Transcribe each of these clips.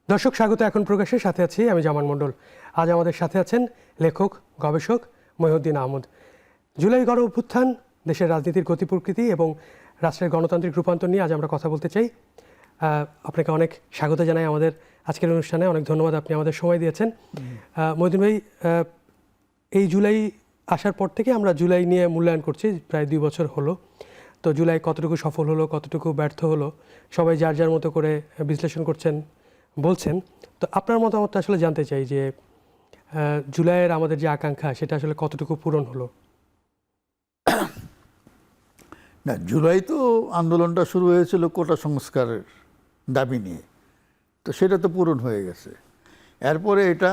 দর্শক স্বাগত এখন প্রকাশের সাথে আছি আমি জামান মণ্ডল। আজ আমাদের সাথে আছেন লেখক গবেষক মহিউদ্দিন আহমদ। জুলাই গণ অভ্যুত্থান, দেশের রাজনীতির গতি প্রকৃতি এবং রাষ্ট্রের গণতান্ত্রিক রূপান্তর নিয়ে আজ আমরা কথা বলতে চাই। আপনাকে অনেক স্বাগত জানাই আমাদের আজকের অনুষ্ঠানে। অনেক ধন্যবাদ, আপনি আমাদের সময় দিয়েছেন। মহিউদ্দিন ভাই, এই জুলাই আসার পর থেকে আমরা জুলাই নিয়ে মূল্যায়ন করছি, প্রায় 2 বছর হলো। তো জুলাই কতটুকু সফল হলো, কতটুকু ব্যর্থ হলো, সবাই যার যার মতো করে বিশ্লেষণ করছেন, বলছেন। তো আপনার মতামত আসলে জানতে চাই যে জুলাইয়ের আমাদের যে আকাঙ্ক্ষা সেটা আসলে কতটুকু পূরণ হলো। না, জুলাই তো আন্দোলনটা শুরু হয়েছিল কোটা সংস্কারের দাবি নিয়ে, তো সেটা তো পূরণ হয়ে গেছে। এরপরে এটা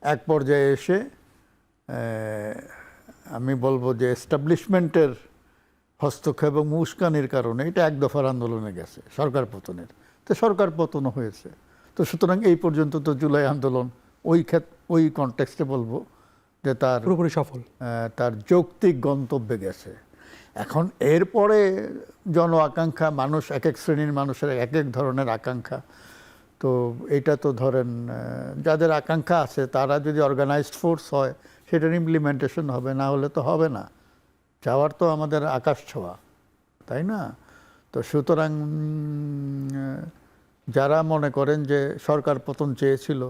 এক পর্যায়ে এসে আমি বলবো যে এস্টাবলিশমেন্টের হস্তক্ষেপ এবং উস্কানির কারণে এটা এক দফার আন্দোলনে গেছে, সরকার পতনের। তো সরকার পতনও হয়েছে। তো সুতরাং এই পর্যন্ত তো জুলাই আন্দোলন ওই কনটেক্সটে বলবো যে তার পুরোপুরি সফল, তার যৌক্তিক গন্তব্যে গেছে। এখন এরপরে জন আকাঙ্ক্ষা, মানুষ এক এক শ্রেণীর মানুষের এক এক ধরনের আকাঙ্ক্ষা। তো এটা তো ধরেন যাদের আকাঙ্ক্ষা আছে তারা যদি অর্গানাইজড ফোর্স হয় সেটার ইমপ্লিমেন্টেশন হবে, না হলে তো হবে না। যাওয়ার তো আমাদের আকাশ ছোঁয়া, তাই না? তো সুতরাং যারা মনে করেন যে সরকার পতন চেয়েছিল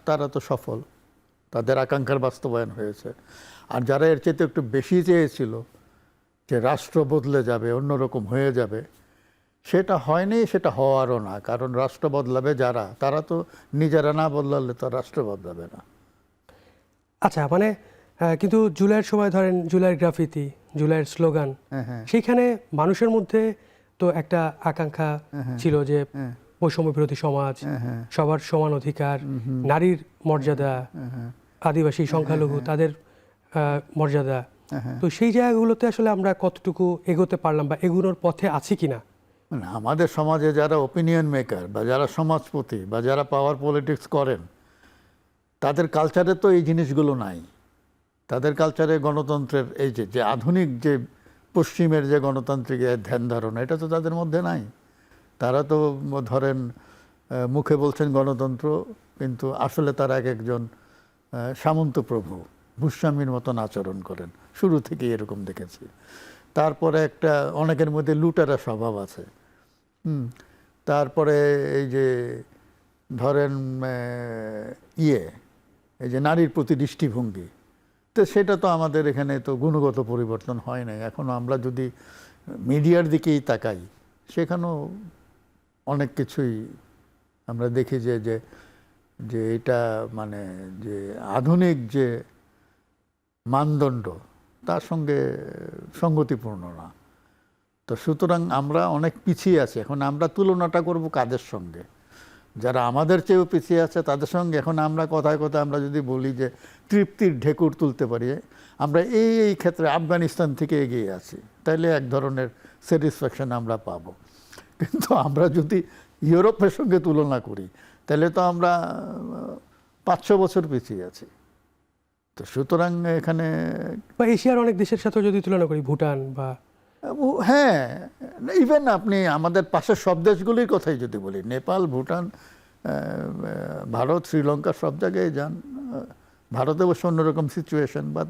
তারা তো সফল, তাদের আকাঙ্ক্ষার বাস্তবায়ন হয়েছে। আর যারা এর চেয়ে একটু বেশি চেয়েছিল যে রাষ্ট্র বদলে যাবে, অন্যরকম হয়ে যাবে, সেটা হয়নি, সেটা হওয়ারও না। কারণ রাষ্ট্র বদলাবে যারা, তারা তো নিজেরা না বদলালে তো রাষ্ট্র বদলাবে না। আচ্ছা, মানে কিন্তু জুলাইয়ের সময় ধরেন জুলাইয়ের গ্রাফিতি, জুলাইয়ের স্লোগান, সেইখানে মানুষের মধ্যে তো একটা আকাঙ্ক্ষা ছিল যে বৈষম্য বিরোধী সমাজ, সবার সমান অধিকার, নারীর মর্যাদা, আদিবাসী সংখ্যালঘু তাদের মর্যাদা। তো সেই জায়গাগুলোতে আসলে আমরা কতটুকু এগোতে পারলাম বা এগোনোর পথে আছি কিনা? মানে আমাদের সমাজে যারা ওপিনিয়ন মেকার বা যারা সমাজপতি বা যারা পাওয়ার পলিটিক্স করেন, তাদের কালচারে তো এই জিনিসগুলো নাই। তাদের কালচারে গণতন্ত্রের এই যে আধুনিক যে পশ্চিমের যে গণতান্ত্রিক ধ্যান ধারণা, এটা তো তাদের মধ্যে নাই। তারা তো ধরেন মুখে বলছেন গণতন্ত্র, কিন্তু আসলে তারা এক একজন সামন্ত প্রভু, ভূস্বামীর মতন আচরণ করেন। শুরু থেকে এরকম দেখেছি। তারপরে একটা অনেকের মধ্যে লুটেরা স্বভাব আছে। তারপরে এই যে ধরেন এই যে নারীর প্রতি দৃষ্টিভঙ্গি, তো সেটা তো আমাদের এখানে তো গুণগত পরিবর্তন হয় নাই। এখনও আমরা যদি মিডিয়ার দিকেই তাকাই, সেখানেও অনেক কিছুই আমরা দেখি যে যে এটা মানে যে আধুনিক যে মানদণ্ড তার সঙ্গে সঙ্গতিপূর্ণ না। তো সুতরাং আমরা অনেক পিছিয়ে আছি। এখন আমরা তুলনাটা করব কাদের সঙ্গে? যারা আমাদের চেয়েও পিছিয়ে আছে তাদের সঙ্গে। এখন আমরা কথায় কথায় আমরা যদি বলি যে তৃপ্তির ঢেকুর তুলতে পারি, আমরা এই ক্ষেত্রে আফগানিস্তান থেকে এগিয়ে আছি, তাইলে এক ধরনের স্যাটিসফ্যাকশন আমরা পাবো। কিন্তু আমরা যদি ইউরোপের সঙ্গে তুলনা করি, তাহলে তো আমরা 500 বছর পিছিয়ে আছি। তো সুতরাং এখানে বা এশিয়ার অনেক দেশের সাথে যদি তুলনা করি, ভুটান বা হ্যাঁ, ইভেন আপনি আমাদের পাশের সব দেশগুলির কথাই যদি বলি, নেপাল, ভুটান, ভারত, শ্রীলঙ্কা, সব জায়গায় যান। ভারতে অবশ্য অন্যরকম সিচুয়েশন, বা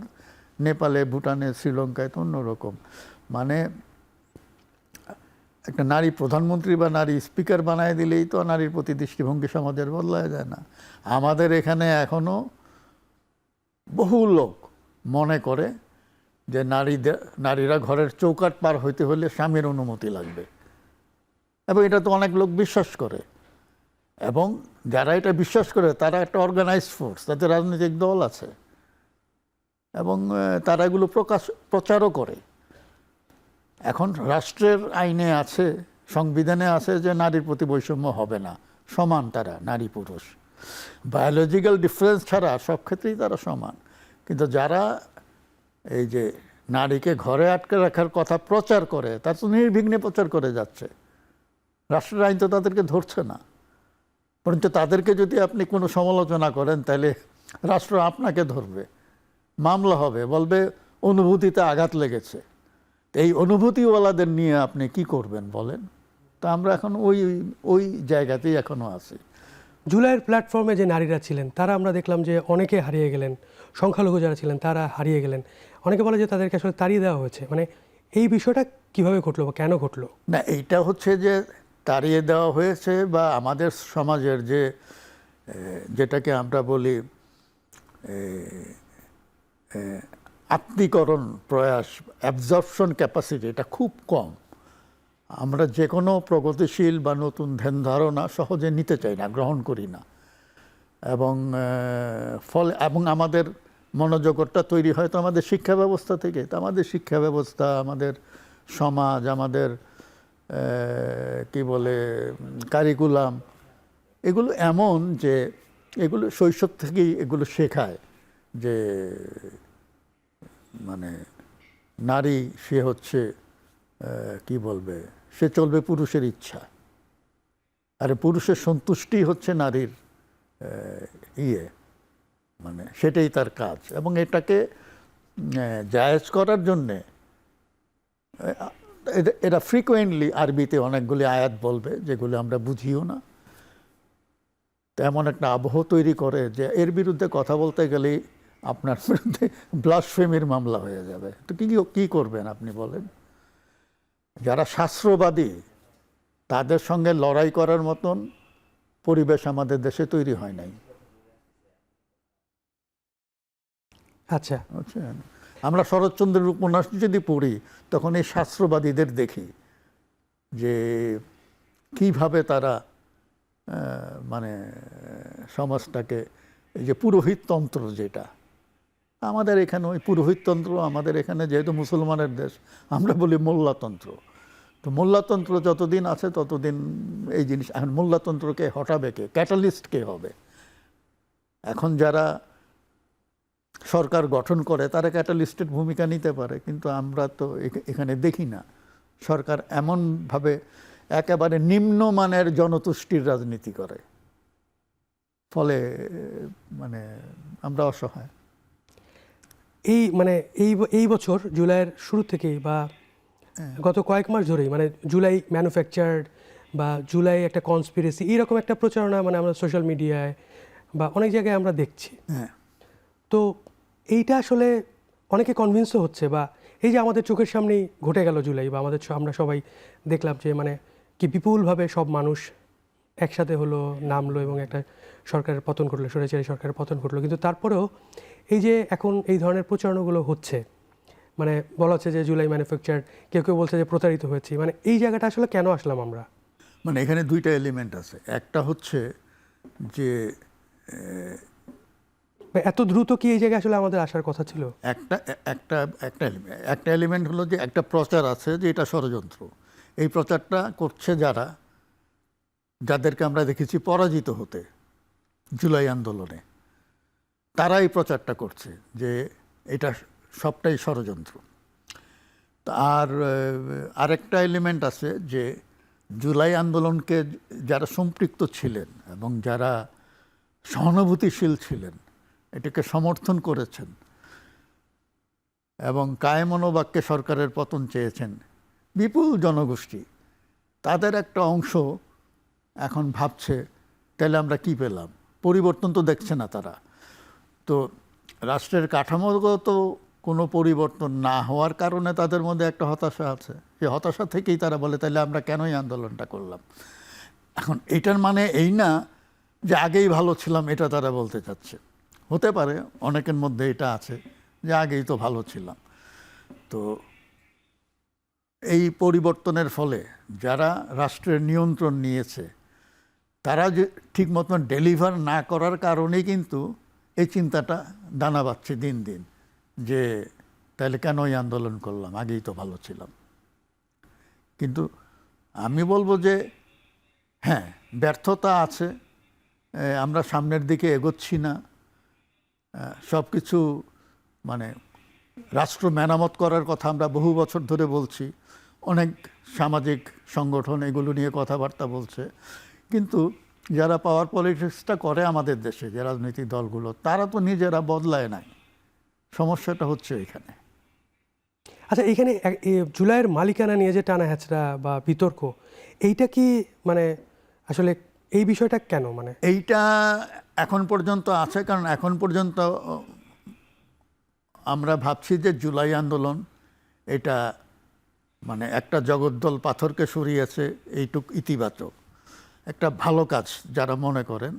নেপালে, ভুটানে, শ্রীলঙ্কায় তো অন্যরকম। মানে একটা নারী প্রধানমন্ত্রী বা নারী স্পিকার বানায় দিলেই তো নারীর প্রতি দৃষ্টিভঙ্গি সমাজের বদলায় যায় না। আমাদের এখানে এখনো বহু লোক মনে করে যে নারীরা ঘরের চৌকাঠ পার হইতে হলে স্বামীর অনুমতি লাগবে, এবং এটা তো অনেক লোক বিশ্বাস করে। এবং যারা এটা বিশ্বাস করে তারা একটা অর্গানাইজড ফোর্স, তাদের রাজনৈতিক দল আছে, এবং তারা এগুলো প্রচারও করে। এখন রাষ্ট্রের আইনে আছে, সংবিধানে আছে যে নারীর প্রতি বৈষম্য হবে না, সমান তারা, নারী পুরুষ। বায়োলজিক্যাল ডিফারেন্স ছাড়া সব ক্ষেত্রেই তারা সমান। কিন্তু যারা এই যে নারীকে ঘরে আটকে রাখার কথা প্রচার করে, তার তো নির্বিঘ্নে প্রচার করে যাচ্ছে। রাষ্ট্রের আইন তো তাদেরকে ধরছে না। বরঞ্চ তাদেরকে যদি আপনি কোনো সমালোচনা করেন, তাহলে রাষ্ট্র আপনাকে ধরবে, মামলা হবে, বলবে অনুভূতিতে আঘাত লেগেছে। এই অনুভূতিওয়ালাদের নিয়ে আপনি কি করবেন বলেন? তো আমরা এখন ওই ওই জায়গাতেই এখনো আছি। জুলাইয়ের প্ল্যাটফর্মে যে নারীরা ছিলেন তারা আমরা দেখলাম যে অনেকে হারিয়ে গেলেন, সংখ্যালঘু যারা ছিলেন তারা হারিয়ে গেলেন। অনেকে বলে যে তাদেরকে আসলে তাড়িয়ে দেওয়া হয়েছে। মানে এই বিষয়টা কিভাবে ঘটলো বা কেন ঘটলো? না, এইটা হচ্ছে যে তাড়িয়ে দেওয়া হয়েছে বা আমাদের সমাজের যে যেটাকে আমরা বলি আত্মীকরণ প্রয়াস, অ্যাবজর্পশন ক্যাপাসিটি, এটা খুব কম। আমরা যে কোনো প্রগতিশীল বা নতুন ধ্যান ধারণা সহজে নিতে চাই না, গ্রহণ করি না, এবং ফলে এবং আমাদের মনোজগৎটা তৈরি হয় তো আমাদের শিক্ষা ব্যবস্থা থেকে। তো আমাদের শিক্ষা ব্যবস্থা, আমাদের সমাজ, আমাদের কি বলে কারিকুলাম, এগুলো এমন যে এগুলো শৈশব থেকেই এগুলো শেখায় যে মানে নারী সে হচ্ছে কি বলবে, সে চলবে পুরুষের ইচ্ছা, আর পুরুষের সন্তুষ্টি হচ্ছে নারীর মানে সেটাই তার কাজ। এবং এটাকে জায়েজ করার জন্যে এরা ফ্রিকোয়েন্টলি আরবিতে অনেকগুলি আয়াত বলবে যেগুলো আমরা বুঝিও না। এমন একটা আবহ তৈরি করে যে এর বিরুদ্ধে কথা বলতে গেলেই আপনার বিরুদ্ধে ব্লাসফেমির মামলা হয়ে যাবে। তো কি করবেন আপনি বলেন? যারা শাস্ত্রবাদী তাদের সঙ্গে লড়াই করার মতন পরিবেশ আমাদের দেশে তৈরি হয় নাই। আচ্ছা, আমরা শরৎচন্দ্রের উপন্যাস যদি পড়ি তখন এই শাস্ত্রবাদীদের দেখি যে কিভাবে তারা মানে সমাজটাকে, এই যে পুরোহিততন্ত্র, যেটা আমাদের এখানে ওই পুরোহিততন্ত্র, আমাদের এখানে যেহেতু মুসলমানের দেশ আমরা বলি মোল্লাতন্ত্র। তো মোল্লাতন্ত্র যতদিন আছে ততদিন এই জিনিস। এখন মোল্লাতন্ত্রকে হটাবে কে? ক্যাটালিস্ট কে হবে? এখন যারা সরকার গঠন করে তারা ক্যাটালিস্টের ভূমিকা নিতে পারে, কিন্তু আমরা তো এখানে দেখি না। সরকার এমনভাবে একেবারে নিম্নমানের জনতুষ্টির রাজনীতি করে, ফলে মানে আমরা অসহায়। এই বছর জুলাইয়ের শুরু থেকেই বা গত কয়েক মাস ধরেই মানে জুলাই ম্যানুফ্যাকচার্ড বা জুলাই একটা কনস্পিরেসি, এইরকম একটা প্রচারণা মানে আমরা সোশ্যাল মিডিয়ায় বা অনেক জায়গায় আমরা দেখছি। হ্যাঁ, তো এইটা আসলে অনেকে কনভিন্সও হচ্ছে, বা এই যে আমাদের চোখের সামনেই ঘটে গেল জুলাই, বা আমরা সবাই দেখলাম যে মানে কি বিপুলভাবে সব মানুষ একসাথে হলো, নামলো এবং একটা সরকারের পতন ঘটলো, স্বৈরাচারী সরকারের পতন ঘটলো। কিন্তু তারপরেও এই যে এখন এই ধরনের প্রচারণাগুলো হচ্ছে, মানে বলা হচ্ছে যে জুলাই ম্যানুফ্যাকচার, কেউ কেউ বলছে যে প্রতারিত হয়েছি। মানে এই জায়গাটা আসলে কেন আসলাম আমরা? মানে এখানে দুইটা এলিমেন্ট আছে। একটা হচ্ছে যে এত দ্রুত কি এই জায়গায় আসলে আমাদের আসার কথা ছিল? একটা এলিমেন্ট হলো যে একটা প্রচার আছে যে এটা ষড়যন্ত্র। এই প্রচারটা করছে যাদেরকে আমরা দেখেছি পরাজিত হতে জুলাই আন্দোলনে, তারা এই প্রচারটা করছে যে এটা সবটাই ষড়যন্ত্র। আর আরেকটা এলিমেন্ট আছে যে জুলাই আন্দোলনকে যারা সম্পৃক্ত ছিলেন এবং যারা সহানুভূতিশীল ছিলেন, এটাকে সমর্থন করেছেন এবং কায়ে মনোবাক্যে সরকারের পতন চেয়েছেন বিপুল জনগোষ্ঠী, তাদের একটা অংশ এখন ভাবছে তাহলে আমরা কি পেলাম? পরিবর্তন তো দেখছে না তারা। তো রাষ্ট্রের কাঠামোগত কোনো পরিবর্তন না হওয়ার কারণে তাদের মধ্যে একটা হতাশা আছে। এই হতাশা থেকেই তারা বলে তাহলে আমরা কেনই আন্দোলনটা করলাম। এখন এটার মানে এই না যে আগেই ভালো ছিলাম, এটা তারা বলতে চাচ্ছে। হতে পারে অনেকের মধ্যে এটা আছে যে আগেই তো ভালো ছিলাম। তো এই পরিবর্তনের ফলে যারা রাষ্ট্রের নিয়ন্ত্রণ নিয়েছে তারা যে ঠিক মতন ডেলিভার না করার কারণেই কিন্তু এই চিন্তাটা দানা বাঁধছে দিন দিন, যে তাহলে কেন এই আন্দোলন করলাম, আগেই তো ভালো ছিলাম। কিন্তু আমি বলবো যে হ্যাঁ, ব্যর্থতা আছে, আমরা সামনের দিকে এগোচ্ছি না, সব কিছু মানে রাষ্ট্র মেরামত করার কথা আমরা বহু বছর ধরে বলছি, অনেক সামাজিক সংগঠন এগুলো নিয়ে কথাবার্তা বলছে, কিন্তু যারা পাওয়ার পলিটিক্সটা করে আমাদের দেশে, যে রাজনৈতিক দলগুলো, তারা তো নিজেরা বদলায় নাই। সমস্যাটা হচ্ছে এখানে। আচ্ছা, এখানে জুলাইয়ের মালিকানা নিয়ে যে টানা হ্যাচড়া বা বিতর্ক, এইটা কি মানে আসলে এই বিষয়টা কেন মানে? এইটা এখন পর্যন্ত আছে, কারণ এখন পর্যন্ত আমরা ভাবছি যে জুলাই আন্দোলন এটা মানে একটা জগদ্দল পাথরকে সরিয়েছে, এইটুক ইতিবাচক একটা ভালো কাজ যারা মনে করেন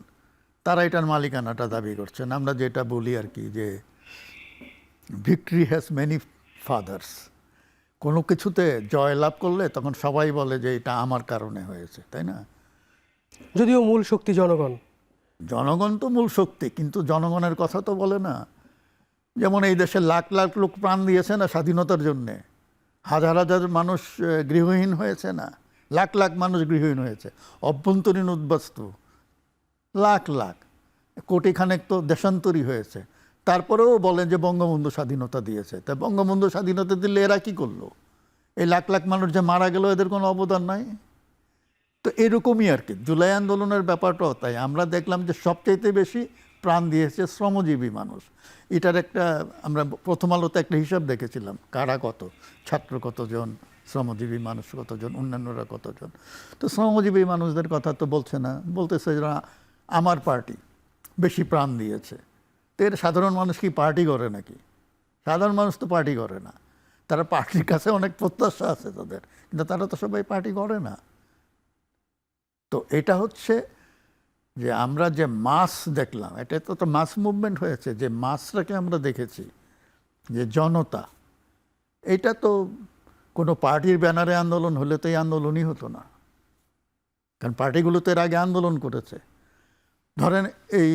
তারা এটার মালিকানাটা দাবি করছেন। আমরা যেটা বলি আর কি, যে ভিক্টরি হ্যাজ মেনি ফাদার্স। কোনো কিছুতে জয়লাভ করলে তখন সবাই বলে যে এটা আমার কারণে হয়েছে, তাই না? যদিও মূল শক্তি জনগণ। জনগণ তো মূল শক্তি, কিন্তু জনগণের কথা তো বলে না। যেমন এই দেশে লাখ লাখ লোক প্রাণ দিয়েছে না স্বাধীনতার জন্যে, হাজার হাজার মানুষ গৃহহীন হয়েছে না, লাখ লাখ মানুষ গৃহহীন হয়েছে, অভ্যন্তরীণ উদ্বাস্তু লাখ লাখ, কোটিখানেক তো দেশান্তরী হয়েছে। তারপরেও বলেন যে বঙ্গবন্ধু স্বাধীনতা দিয়েছে। তা বঙ্গবন্ধু স্বাধীনতা দিলে এরা কি করলো? এই লাখ লাখ মানুষ যে মারা গেল, এদের কোনো অবদান নাই? তো এরকমই আর কি জুলাই আন্দোলনের ব্যাপারটাও তাই। আমরা দেখলাম যে সবচাইতে বেশি প্রাণ দিয়েছে শ্রমজীবী মানুষ। এটার একটা আমরা প্রথম আলোতে একটা হিসাব দেখেছিলাম, কারা কত, ছাত্র কতজন, শ্রমজীবী মানুষ কতজন, অন্যান্যরা কতজন। তো শ্রমজীবী মানুষদের কথা তো বলছে না, বলতেছে যে আমার পার্টি বেশি প্রাণ দিয়েছে। তো এর সাধারণ মানুষ কি পার্টি করে নাকি? সাধারণ মানুষ তো পার্টি করে না। তারা পার্টির কাছে অনেক প্রত্যাশা আছে তাদের, কিন্তু তারা তো সবাই পার্টি করে না। তো এটা হচ্ছে যে আমরা যে মাস দেখলাম, এটা তো মাস মুভমেন্ট হয়েছে, যে মাসটাকে আমরা দেখেছি, যে জনতা, এটা তো কোনো পার্টির ব্যানারে আন্দোলন হলে তো এই আন্দোলনই হতো না, কারণ পার্টিগুলো তো এর আগে আন্দোলন করেছে। ধরেন এই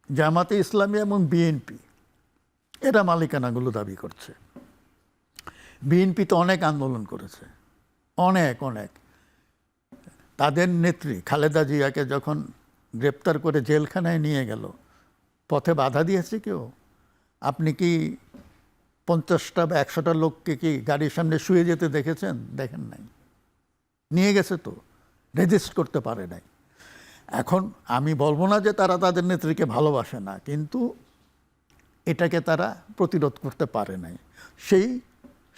জামাতে ইসলামী এবং বিএনপি, এরা মালিকানাগুলো দাবি করছে। বিএনপি তো অনেক আন্দোলন করেছে, অনেক অনেক। তাদের নেত্রী খালেদা জিয়াকে যখন গ্রেপ্তার করে জেলখানায় নিয়ে গেল, পথে বাধা দিয়েছে কেউ? আপনি কি 50টা বা 100টা লোককে কি গাড়ির সামনে শুয়ে যেতে দেখেছেন? দেখেন নাই। নিয়ে গেছে তো, রেজিস্ট করতে পারে নাই। এখন আমি বলবো না যে তারা তাদের নেত্রীকে ভালোবাসে না, কিন্তু এটাকে তারা প্রতিরোধ করতে পারে নাই, সেই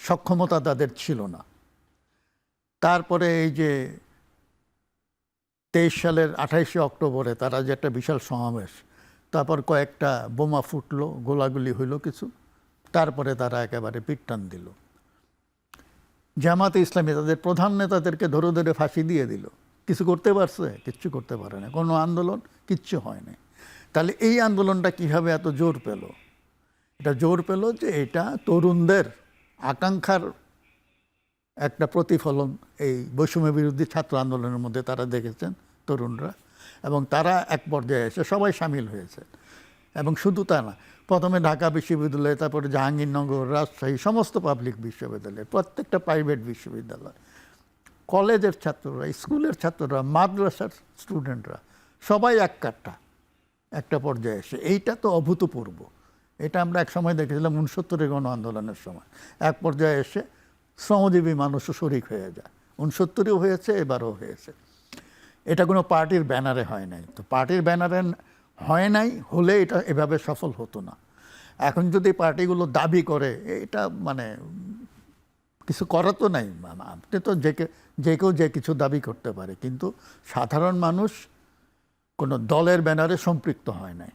সক্ষমতা তাদের ছিল না। তারপরে এই যে 23 সালের 28শে অক্টোবরে তারা যে একটা বিশাল সমাবেশ, তারপর কয়েকটা বোমা ফুটলো, গোলাগুলি হইলো কিছু, তারপরে তারা একেবারে পিটটান দিল। জামাতে ইসলামী তাদের প্রধান নেতাদেরকে ধরে ধরে ফাঁসি দিয়ে দিল। কিছু করতে পারছে? কিচ্ছু করতে পারে না। কোনো আন্দোলন কিচ্ছু হয়নি। তাহলে এই আন্দোলনটা কিভাবে এত জোর পেল? এটা জোর পেল যে এটা তরুণদের আকাঙ্ক্ষার একটা প্রতিফলন এই বৈষম্য বিরোধী ছাত্র আন্দোলনের মধ্যে তারা দেখেছেন তরুণরা, এবং তারা এক পর্যায়ে এসে সবাই সামিল হয়েছে। এবং শুধু তা না, প্রথমে ঢাকা বিশ্ববিদ্যালয়, তারপরে জাহাঙ্গীরনগর, রাজশাহী, সমস্ত পাবলিক বিশ্ববিদ্যালয়, প্রত্যেকটা প্রাইভেট বিশ্ববিদ্যালয়, কলেজের ছাত্ররা, স্কুলের ছাত্ররা, মাদ্রাসার স্টুডেন্টরা, সবাই এক কাট্টা একটা পর্যায়ে এসে। এইটা তো অভূতপূর্ব। এটা আমরা এক সময় দেখেছিলাম 69-এর গণ আন্দোলনের সময়। এক পর্যায়ে এসে শ্রমজীবী মানুষও শরিক হয়ে যায়। 69-এও হয়েছে, এবারও হয়েছে। এটা কোনো পার্টির ব্যানারে হয় নাই। তো পার্টির ব্যানারে হয় নাই হলে এটা এভাবে সফল হতো না। এখন যদি পার্টিগুলো দাবি করে, এটা মানে কিছু করা তো নাই। আপনি তো যে কেউ যে কিছু দাবি করতে পারে, কিন্তু সাধারণ মানুষ কোনো দলের ব্যানারে সম্পৃক্ত হয় নাই।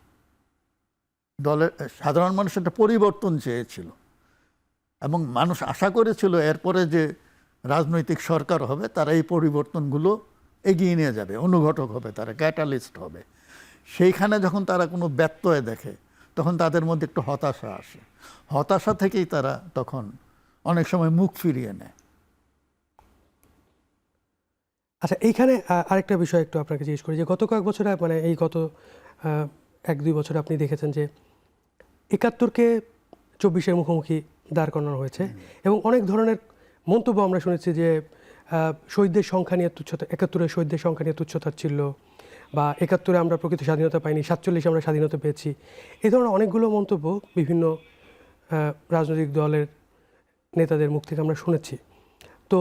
সাধারণ মানুষ একটা পরিবর্তন চেয়েছিল, এবং মানুষ আশা করেছিল এরপরে যে রাজনৈতিক সরকার হবে তারা এই পরিবর্তনগুলো এগিয়ে নিয়ে যাবে, অনুঘটক হবে, তারা ক্যাটালিস্ট হবে। সেইখানে যখন তারা কোনো ব্যত্যয় দেখে, তখন তাদের মধ্যে একটু হতাশা আসে। হতাশা থেকেই তারা তখন অনেক সময় মুখ ফিরিয়ে নেয়। আচ্ছা, এইখানে আরেকটা বিষয় একটু আপনাকে জিজ্ঞেস করি, যে গত কয়েক বছরে মানে এই গত 1-2 বছরে আপনি দেখেছেন যে 71-কে 24-এর মুখোমুখি দাঁড় করানো হয়েছে, এবং অনেক ধরনের মন্তব্য আমরা শুনেছি যে শহীদদের সংখ্যা নিয়ে তুচ্ছতা, 71-এর শহীদদের সংখ্যা নিয়ে তুচ্ছতাচ্ছিল্য, বা 71-এ আমরা প্রকৃত স্বাধীনতা পাইনি, 47-এ আমরা স্বাধীনতা পেয়েছি। এই ধরনের অনেকগুলো মন্তব্য বিভিন্ন রাজনৈতিক দলের নেতাদের মুখ থেকে আমরা শুনেছি। তো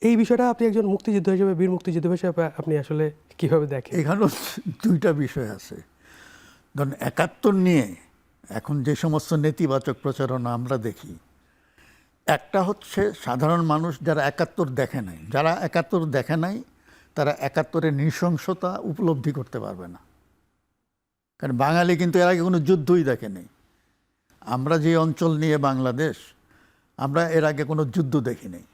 এই বিষয়টা আপনি একজন মুক্তিযোদ্ধা হিসেবে, বীর মুক্তিযোদ্ধা হিসেবে আপনি আসলে কীভাবে দেখেন? এখানেও দুইটা বিষয় আছে। ধরুন 71 নিয়ে এখন যে সমস্ত নেতিবাচক প্রচারণা আমরা দেখি, একটা হচ্ছে সাধারণ মানুষ যারা ৭১ দেখে নাই, যারা ৭১ দেখে নাই তারা ৭১-এর নৃশংসতা উপলব্ধি করতে পারবে না। কারণ বাঙালি কিন্তু এর আগে কোনো যুদ্ধই দেখে নেই। আমরা যে অঞ্চল নিয়ে বাংলাদেশ, আমরা এর আগে কোনো যুদ্ধ দেখি নাই।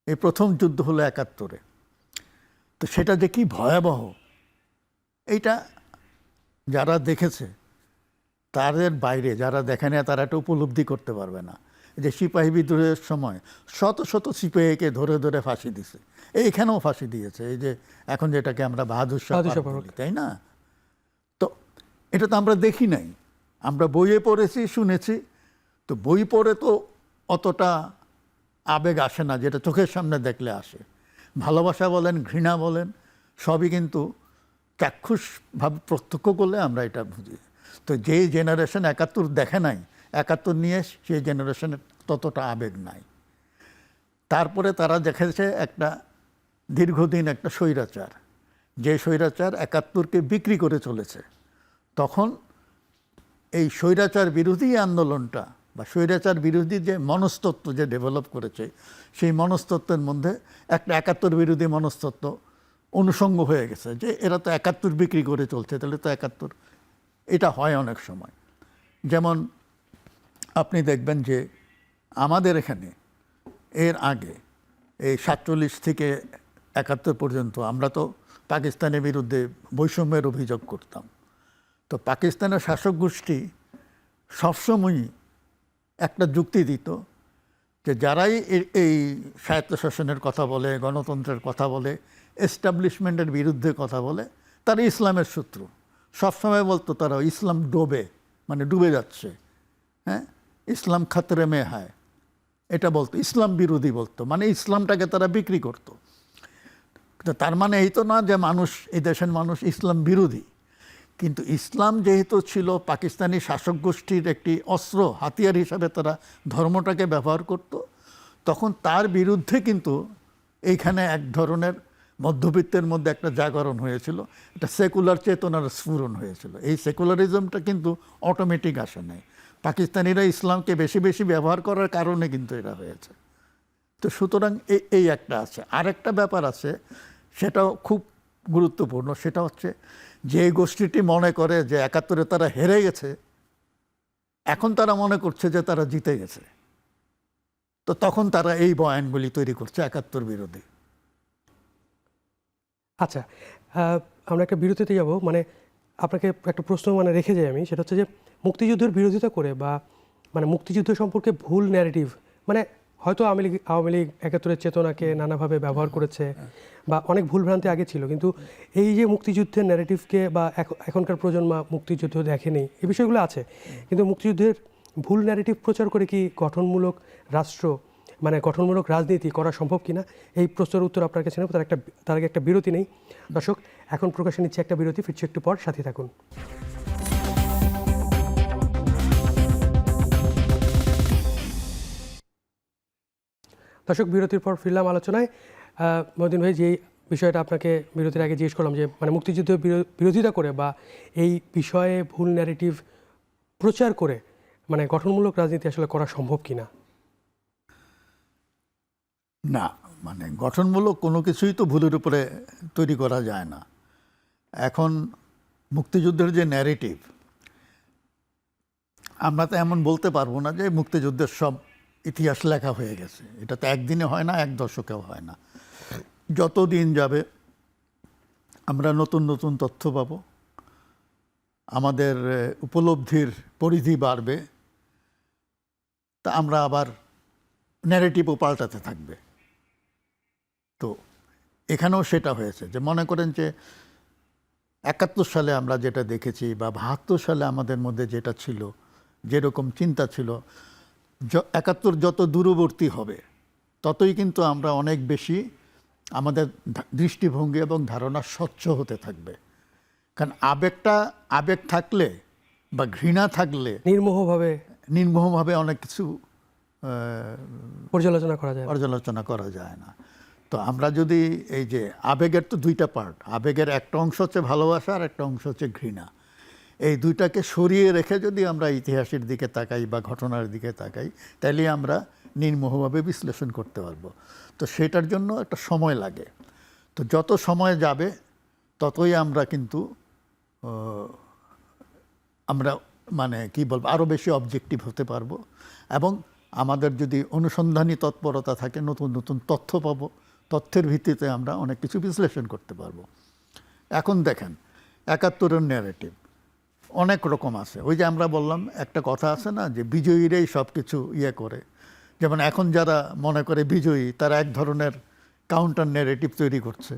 এই প্রথম যুদ্ধ হলো ৭১-এ। তো সেটা যে কি ভয়াবহ, এইটা যারা দেখেছে তাদের বাইরে যারা দেখে না তারা এটা উপলব্ধি করতে পারবে না। যে সিপাহী বিদ্রোহের সময় শত শত সিপাহীকে ধরে ধরে ফাঁসি দিছে, এইখানেও ফাঁসি দিয়েছে। এই যে এখন যেটাকে আমরা বাহাদুর শাহ বলি, তাই না? তো এটা তো আমরা দেখি নাই, আমরা বইয়ে পড়েছি, শুনেছি। তো বই পড়ে তো অতটা আবেগ আসে না যেটা চোখের সামনে দেখলে আসে। ভালোবাসা বলেন, ঘৃণা বলেন, সবই কিন্তু চাক্ষুষভাবে প্রত্যক্ষ করলে আমরা এটা বুঝি। তো যেই জেনারেশন ৭১ দেখে নাই, ৭১ নিয়ে সেই জেনারেশনের ততটা আবেগ নাই। তারপরে তারা দেখেছে একটা দীর্ঘদিন একটা স্বৈরাচার, যে স্বৈরাচার ৭১-কে বিক্রি করে চলেছে। তখন এই স্বৈরাচার বিরোধী আন্দোলনটা বা স্বৈরাচার বিরোধী যে মনস্তত্ত্ব যে ডেভেলপ করেছে, সেই মনস্তত্ত্বের মধ্যে একটা ৭১ বিরোধী মনস্তত্ত্ব অনুষঙ্গ হয়ে গেছে, যে এরা তো ৭১ বিক্রি করে চলছে, তাহলে তো ৭১। এটা হয় অনেক সময়। যেমন আপনি দেখবেন যে আমাদের এখানে এর আগে এই ৪৭ থেকে ৭১ পর্যন্ত আমরা তো পাকিস্তানের বিরুদ্ধে বৈষম্যের অভিযোগ করতাম। তো পাকিস্তানের শাসক গোষ্ঠী সবসময়ই একটা যুক্তি দিত যে যারাই এই স্বায়ত্তশাসনের কথা বলে, গণতন্ত্রের কথা বলে, এস্টাবলিশমেন্টের বিরুদ্ধে কথা বলে, তারা ইসলামের শত্রু। সবসময় বলতো তারা ইসলাম ডোবে, মানে ডুবে যাচ্ছে। হ্যাঁ, ইসলাম খাতরে মে হায়, এটা বলতো, ইসলাম বিরোধী বলতো, মানে ইসলামটাকে তারা বিক্রি করতো। তার মানে এই তো না যে মানুষ, এই দেশের মানুষ ইসলাম বিরোধী, কিন্তু ইসলাম যেহেতু ছিল পাকিস্তানি শাসক গোষ্ঠীর একটি অস্ত্র, হাতিয়ার হিসাবে তারা ধর্মটাকে ব্যবহার করত, তখন তার বিরুদ্ধে কিন্তু এইখানে এক ধরনের মধ্যবিত্তের মধ্যে একটা জাগরণ হয়েছিল, একটা সেকুলার চেতনার স্ফুরণ হয়েছিল। এই সেকুলারিজমটা কিন্তু অটোমেটিক আসে নাই, পাকিস্তানিরা ইসলামকে বেশি বেশি ব্যবহার করার কারণে কিন্তু এটা হয়েছে। তো সুতরাং এই একটা আছে। আরেকটা ব্যাপার আছে, সেটাও খুব গুরুত্বপূর্ণ, সেটা হচ্ছে যে গোষ্ঠীটি মনে করে যে ৭১-এ তারা হেরে গেছে, এখন তারা মনে করছে যে তারা জিতে গেছে। তো তখন তারা এই বয়ানগুলি তৈরি করছে ৭১ বিরোধী। আচ্ছা, আমরা একটা বিরতিতে যাব। মানে আপনাকে একটা প্রশ্ন রেখে যাই আমি, সেটা হচ্ছে যে মুক্তিযুদ্ধের বিরোধিতা করে বা মুক্তিযুদ্ধ সম্পর্কে ভুল ন্যারেটিভ, হয়তো আওয়ামী লীগ ৭১-এর চেতনাকে নানাভাবে ব্যবহার করেছে বা অনেক ভুলভ্রান্তি আগে ছিল, কিন্তু এই যে মুক্তিযুদ্ধের ন্যারেটিভকে বা এখনকার প্রজন্ম মুক্তিযুদ্ধ দেখেনি, এই বিষয়গুলো আছে, কিন্তু মুক্তিযুদ্ধের ভুল ন্যারেটিভ প্রচার করে কি গঠনমূলক রাষ্ট্র, গঠনমূলক রাজনীতি করা সম্ভব কিনা, এই প্রশ্নের উত্তর আপনার কাছে নেব। তার আগে একটা বিরতি নেই। দর্শক, এখন প্রকাশে নিচ্ছে একটা বিরতি, ফিরছি একটু পর, সাথে থাকুন। দর্শক, বিরতির পর ফিরলাম আলোচনায়। মহিউদ্দিন ভাই, যে বিষয়টা আপনাকে বিরতির আগে জিজ্ঞেস করলাম, যে মুক্তিযুদ্ধের বিরোধিতা করে বা এই বিষয়ে ভুল ন্যারেটিভ প্রচার করে গঠনমূলক রাজনীতি আসলে করা সম্ভব কিনা। না, গঠনমূলক কোনো কিছুই তো ভুলের উপরে তৈরি করা যায় না। এখন মুক্তিযুদ্ধের যে ন্যারেটিভ, আমরা তো এমন বলতে পারবো না যে মুক্তিযুদ্ধের সব ইতিহাস লেখা হয়ে গেছে। এটা তো একদিনে হয় না, এক দশকেও হয় না। যত দিন যাবে আমরা নতুন নতুন তথ্য পাব, আমাদের উপলব্ধির পরিধি বাড়বে, তা আমরা আবার ন্যারেটিভও পাল্টাতে থাকবে। তো এখানেও সেটা হয়েছে, যে মনে করেন যে ৭১ সালে আমরা যেটা দেখেছি বা ৭২ সালে আমাদের মধ্যে যেটা ছিল, যেরকম চিন্তা ছিল, ৭১ যত দূরবর্তী হবে ততই কিন্তু আমরা অনেক বেশি আমাদের দৃষ্টিভঙ্গি এবং ধারণা স্বচ্ছ হতে থাকবে। কারণ আবেগ থাকলে বা ঘৃণা থাকলে নির্মোহভাবে অনেক কিছু পর্যালোচনা করা যায় না। তো আমরা যদি এই যে আবেগের তো দুইটা পার্ট, আবেগের একটা অংশ হচ্ছে ভালোবাসা আর একটা অংশ হচ্ছে ঘৃণা। এই দুইটাকে সরিয়ে রেখে যদি আমরা ইতিহাসের দিকে তাকাই বা ঘটনার দিকে তাকাই, তাহলে আমরা নির্মোহভাবে বিশ্লেষণ করতে পারবো। তো সেটার জন্য একটা সময় লাগে। তো যত সময় যাবে ততই আমরা কিন্তু আমরা মানে কি বলবো, আরও বেশি অবজেক্টিভ হতে পারবো, এবং আমাদের যদি অনুসন্ধানী তৎপরতা থাকে নতুন নতুন তথ্য পাবো, তথ্যের ভিত্তিতে আমরা অনেক কিছু বিশ্লেষণ করতে পারবো। এখন দেখেন ৭১-এর ন্যারেটিভ অনেক রকম আছে। ওই যে আমরা বললাম একটা কথা আছে না, যে বিজয়ীরাই সব কিছু ইয়ে করে। যেমন এখন যারা মনে করে বিজয়ী, তারা এক ধরনের কাউন্টার ন্যারেটিভ তৈরি করছে,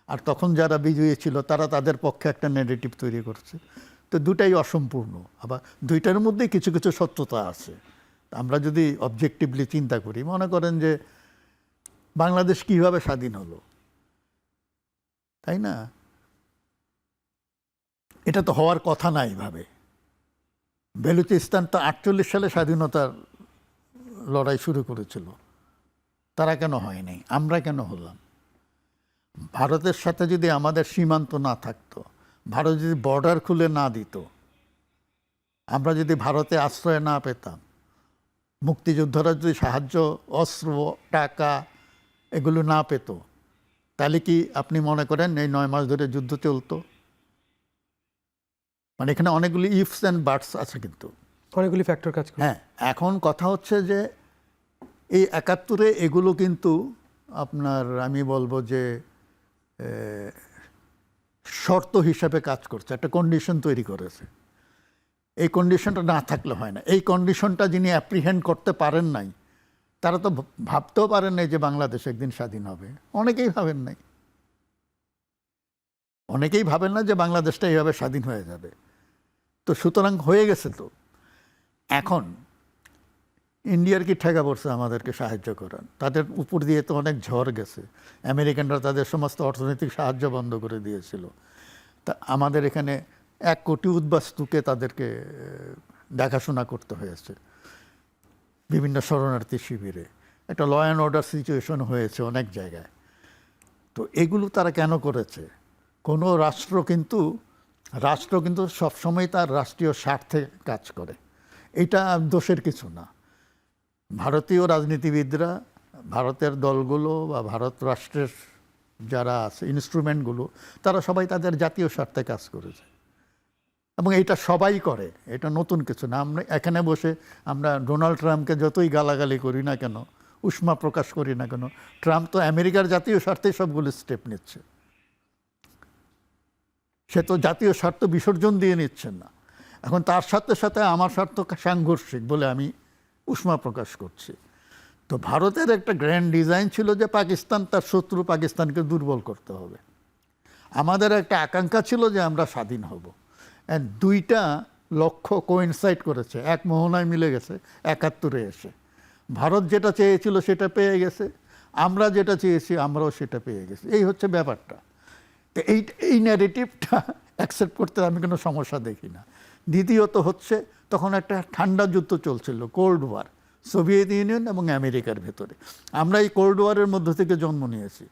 আর তখন যারা বিজয়ী ছিল তারা তাদের পক্ষে একটা ন্যারেটিভ তৈরি করছে। তো দুটাই অসম্পূর্ণ, আবার দুইটার মধ্যেই কিছু কিছু সত্যতা আছে। আমরা যদি অবজেক্টিভলি চিন্তা করি, মনে করেন যে বাংলাদেশ কিভাবে স্বাধীন হলো, তাই না? এটা তো হওয়ার কথা না এইভাবে। বেলুচিস্তান তো 48 সালে স্বাধীনতার লড়াই শুরু করেছিল, তারা কেন হয়নি? আমরা কেন হলাম? ভারতের সাথে যদি আমাদের সীমান্ত না থাকতো, ভারত যদি বর্ডার খুলে না দিত, আমরা যদি ভারতে আশ্রয় না পেতাম, মুক্তিযোদ্ধারা যদি সাহায্য, অস্ত্র, টাকা এগুলো না পেত, তাহলে কি আপনি মনে করেন এই 9 মাস ধরে যুদ্ধ চলতো? মানে এখানে অনেকগুলি ইফস অ্যান্ড বাটস আছে, কিন্তু অনেকগুলি ফ্যাক্টর কাজ করে। হ্যাঁ, এখন কথা হচ্ছে যে এই ৭১-এ এগুলো কিন্তু আপনার, আমি বলবো যে শর্ত হিসাবে কাজ করছে, একটা কন্ডিশন তৈরি করেছে। এই কন্ডিশনটা না থাকলে হয় না। এই কন্ডিশনটা যিনি অ্যাপ্রিহেন্ড করতে পারেন নাই, তারা তো ভাবতেও পারেন নাই যে বাংলাদেশ একদিন স্বাধীন হবে। অনেকেই ভাবেন নাই, অনেকেই ভাবেন না যে বাংলাদেশটা এইভাবে স্বাধীন হয়ে যাবে। তো সুতরাং হয়ে গেছে। তো এখন ইন্ডিয়ার কি ঠেকা পড়ছে আমাদেরকে সাহায্য করার? তাদের উপর দিয়ে তো অনেক ঝড় গেছে। আমেরিকানরা তাদের সমস্ত অর্থনৈতিক সাহায্য বন্ধ করে দিয়েছিল। তা আমাদের এখানে 1 কোটি উদ্বাস্তুকে তাদেরকে দেখাশোনা করতে হয়েছে বিভিন্ন শরণার্থী শিবিরে। একটা ল অ্যান্ড অর্ডার সিচুয়েশন হয়েছে অনেক জায়গায়। তো এগুলো তারা কেন করেছে? কোনো রাষ্ট্র কিন্তু সবসময় তার রাষ্ট্রীয় স্বার্থে কাজ করে, এটা দোষের কিছু না। ভারতীয় রাজনীতিবিদরা, ভারতের দলগুলো বা ভারত রাষ্ট্রের যারা আছে ইনস্ট্রুমেন্টগুলো, তারা সবাই তাদের জাতীয় স্বার্থে কাজ করেছে, এবং এটা সবাই করে। এটা নতুন কিছু না। আমরা এখানে বসে আমরা ডোনাল্ড ট্রাম্পকে যতই গালাগালি করি না কেন, উষ্মা প্রকাশ করি না কেন, ট্রাম্প তো আমেরিকার জাতীয় স্বার্থে সবগুলো স্টেপ নিচ্ছে। সে তো জাতীয় স্বার্থ বিসর্জন দিয়ে নিচ্ছেন না। এখন তার সাথে সাথে আমার স্বার্থ সাংঘর্ষিক বলে আমি উষ্মা প্রকাশ করছি। তো ভারতের একটা গ্র্যান্ড ডিজাইন ছিল যে পাকিস্তান তার শত্রু, পাকিস্তানকে দুর্বল করতে হবে। আমাদের একটা আকাঙ্ক্ষা ছিল যে আমরা স্বাধীন হব। দুইটা লক্ষ্য কোইনসাইড করেছে, এক মোহনায় মিলে গেছে ৭১-এ এসে। ভারত যেটা চেয়েছিল সেটা পেয়ে গেছে, আমরা যেটা চেয়েছি আমরাও সেটা পেয়ে গেছি। এই হচ্ছে ব্যাপারটা। তো এই ন্যারেটিভটা অ্যাকসেপ্ট করতে আমি কোনো সমস্যা দেখি না। দ্বিতীয়ত হচ্ছে, তখন একটা ঠান্ডা যুদ্ধ চলছিল, কোল্ড ওয়ার, সোভিয়েত ইউনিয়ন এবং আমেরিকার ভেতরে। আমরা এই কোল্ড ওয়ারের মধ্য থেকে জন্ম নিয়েছি,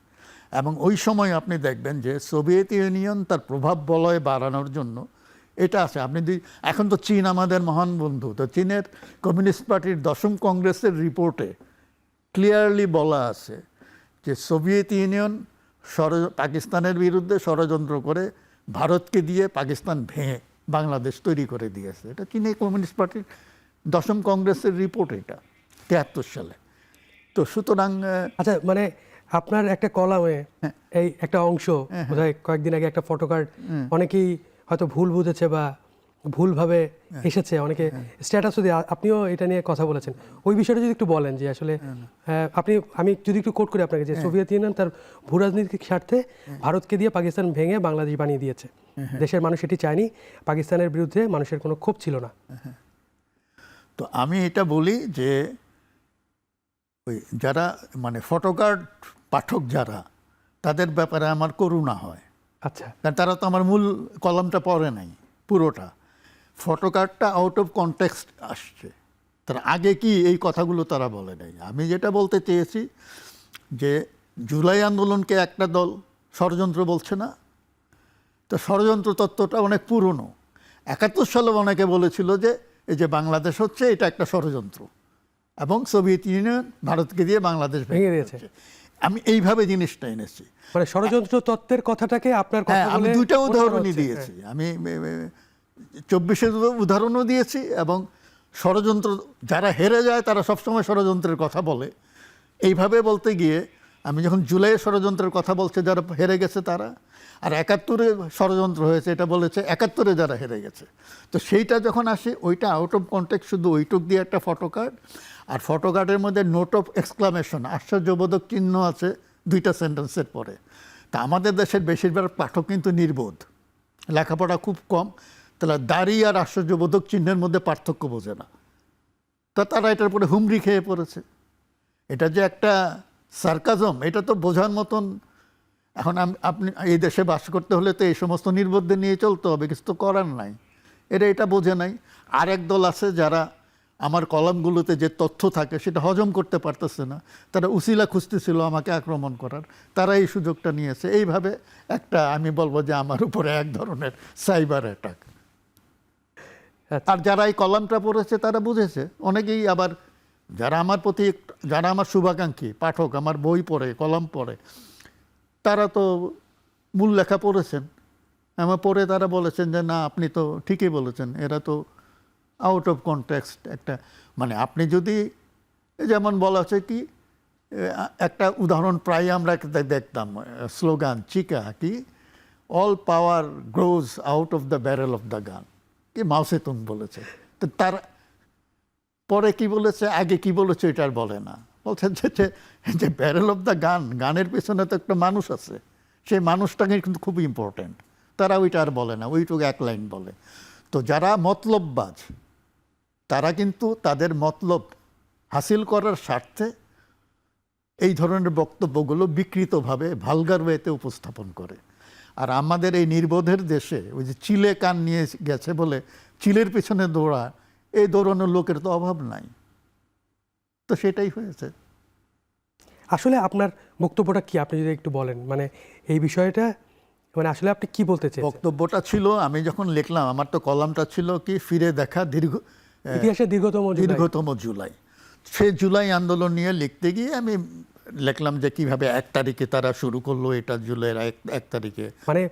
এবং ওই সময় আপনি দেখবেন যে সোভিয়েত ইউনিয়ন তার প্রভাব বলয় বাড়ানোর জন্য এটা আছে। এখন তো চীন আমাদের মহান বন্ধু। তো চীনের কমিউনিস্ট পার্টির 10ম কংগ্রেসের রিপোর্টে ক্লিয়ারলি বলা আছে যে সোভিয়েত ইউনিয়ন পাকিস্তানের বিরুদ্ধে ষড়যন্ত্র করে ভারতকে দিয়ে পাকিস্তান ভেঙে বাংলাদেশ তৈরি করে দিয়েছে। এটা চীনের কমিউনিস্ট পার্টির 10ম কংগ্রেসের রিপোর্ট, এটা 73 সালে। তো সুতরাং আচ্ছা, মানে আপনার একটা কলামে এই একটা অংশ বোধহয় কয়েকদিন আগে একটা ফটোকার্ড অনেকেই হয়তো ভুল বুঝেছে বা ভুলভাবে এসেছে, অনেকে স্ট্যাটাসও দিয়ে, আপনিও এটা নিয়ে কথা বলেছেন। ওই বিষয়টা যদি একটু বলেন যে আসলে আমি যদি একটু কোট করি আপনাকে, যে সোভিয়েত ইউনিয়ন তার ভূ রাজনৈতিক স্বার্থে ভারতকে দিয়ে পাকিস্তান ভেঙে বাংলাদেশ বানিয়ে দিয়েছে। দেশের মানুষ এটি চায়নি, পাকিস্তানের বিরুদ্ধে মানুষের কোনো ক্ষোভ ছিল না। তো আমি এটা বলি যে ওই যারা মানে ফটোকার্ড পাঠক যারা, তাদের ব্যাপারে আমার করুণা হয়। আচ্ছা, কারণ তারা তো আমার মূল কলামটা পড়ে নাই পুরোটা। ফটোকার্ডটা আউট অফ কনটেক্সট আসছে, তার আগে কি এই কথাগুলো তারা বলে নাই। আমি যেটা বলতে চেয়েছি যে জুলাই আন্দোলনকে একটা দল ষড়যন্ত্র বলছে না, তো ষড়যন্ত্র তত্ত্বটা অনেক পুরনো। 71 সালে অনেকে বলেছিল যে এই যে বাংলাদেশ হচ্ছে এটা একটা ষড়যন্ত্র এবং সোভিয়েত ইউনিয়ন ভারতকে দিয়ে বাংলাদেশ ভেঙে দিয়েছে। আমি এইভাবে জিনিসটা এনেছি। মানে ষড়যন্ত্র তত্ত্বের কথাটাকে আপনার কথা হ্যাঁ, আমি বলে দুইটা বোঝানো উদাহরণই হচ্ছে। দিয়েছি। আমি 24-এর উদাহরণও দিয়েছি এবং ষড়যন্ত্র যারা হেরে যায় তারা সবসময় ষড়যন্ত্রের কথা বলে। এইভাবে বলতে গিয়ে আমি যখন জুলাইয়ে ষড়যন্ত্রের কথা বলছে যারা হেরে গেছে তারা, আর 71-এ ষড়যন্ত্র হয়েছে এটা বলেছে 71-এ যারা হেরে গেছে। তো সেইটা যখন আসে ওইটা আউট অফ কনটেক্সট, শুধু ওইটুক দিয়ে একটা ফটো কার্ড, আর ফটো কার্ডের মধ্যে নোট অফ এক্সক্লামেশন, আশ্চর্যবোধক চিহ্ন আছে 2টা সেন্টেন্সের পরে। তা আমাদের দেশের বেশিরভাগ পাঠক কিন্তু নির্বোধ, লেখাপড়া খুব কম, তাহলে দাড়ি আর আশ্চর্যবোধক চিহ্নের মধ্যে পার্থক্য বোঝে না। তা তারা এটার পরে হুমড়ি খেয়ে পড়েছে। এটা যে একটা সার্কাজম, এটা তো বোঝার মতন। এখন আপনি এই দেশে বাস করতে হলে তো এই সমস্ত নির্বোধদের নিয়ে চলতে হবে, কিছু তো করার নাই। এরা এটা বোঝে নাই। আর এক দল আছে যারা আমার কলামগুলোতে যে তথ্য থাকে সেটা হজম করতে পারতেছে না, তারা উসিলা খুঁজতেছিল আমাকে আক্রমণ করার, তারা এই সুযোগটা নিয়েছে। এইভাবে একটা, আমি বলবো যে আমার উপরে এক ধরনের সাইবার অ্যাটাক। আর যারা এই কলামটা পড়েছে তারা বুঝেছে। অনেকেই আবার যারা আমার প্রতি, যারা আমার শুভাকাঙ্ক্ষী পাঠক, আমার বই পড়ে, কলাম পড়ে, তারা তো মূল লেখা পড়েছেন। আমার পড়ে তারা বলেছেন যে না, আপনি তো ঠিকই বলেছেন, এরা তো আউট অফ কনটেক্সট একটা। মানে আপনি যদি, যেমন বলা হচ্ছে কি, একটা উদাহরণ প্রায় আমরা দেখতাম, স্লোগান চিকা কি, all power grows out of the barrel of the gun, কি মাও সে তুং বলেছে। তো তার পরে কি বলেছে, আগে কি বলেছে এটা আর বলে না। বলছে যে ব্যারেল অফ দ্য গান, গানের পেছনে তো একটা মানুষ আছে, সেই মানুষটাকে কিন্তু খুব ইম্পর্ট্যান্ট। তারা ওইটা আর বলে না, ওইটুকু এক লাইন বলে। তো যারা মতলববাজ তারা কিন্তু তাদের মতলব হাসিল করার স্বার্থে এই ধরনের বক্তব্যগুলো বিকৃতভাবে ভালগার ওয়েতে উপস্থাপন করে। আর আমাদের এই নির্বোধের দেশে ওই যে চিলে কান নিয়ে গেছে বলে চিলের পিছনে দৌড়া, এই দৌড়ানোর লোকের তো অভাব নাই। তো সেটাই হয়েছে। আসলে আপনার বক্তব্যটা কি, আপনি যদি একটু বলেন, মানে এই বিষয়টা, মানে আসলে আপনি কি বলতে চেয়েছেন? বক্তব্যটা ছিল, আমি যখন লিখলাম, আমার তো কলামটা ছিল কি, ফিরে দেখা ইতিহাসের দীর্ঘতম জুলাই। সে জুলাই আন্দোলন নিয়ে লিখতে গিয়ে আমি লিখলাম যে কিভাবে 1 তারিখে তারা শুরু করলো এটা, জুলাইয়ের 1 তারিখে। মানে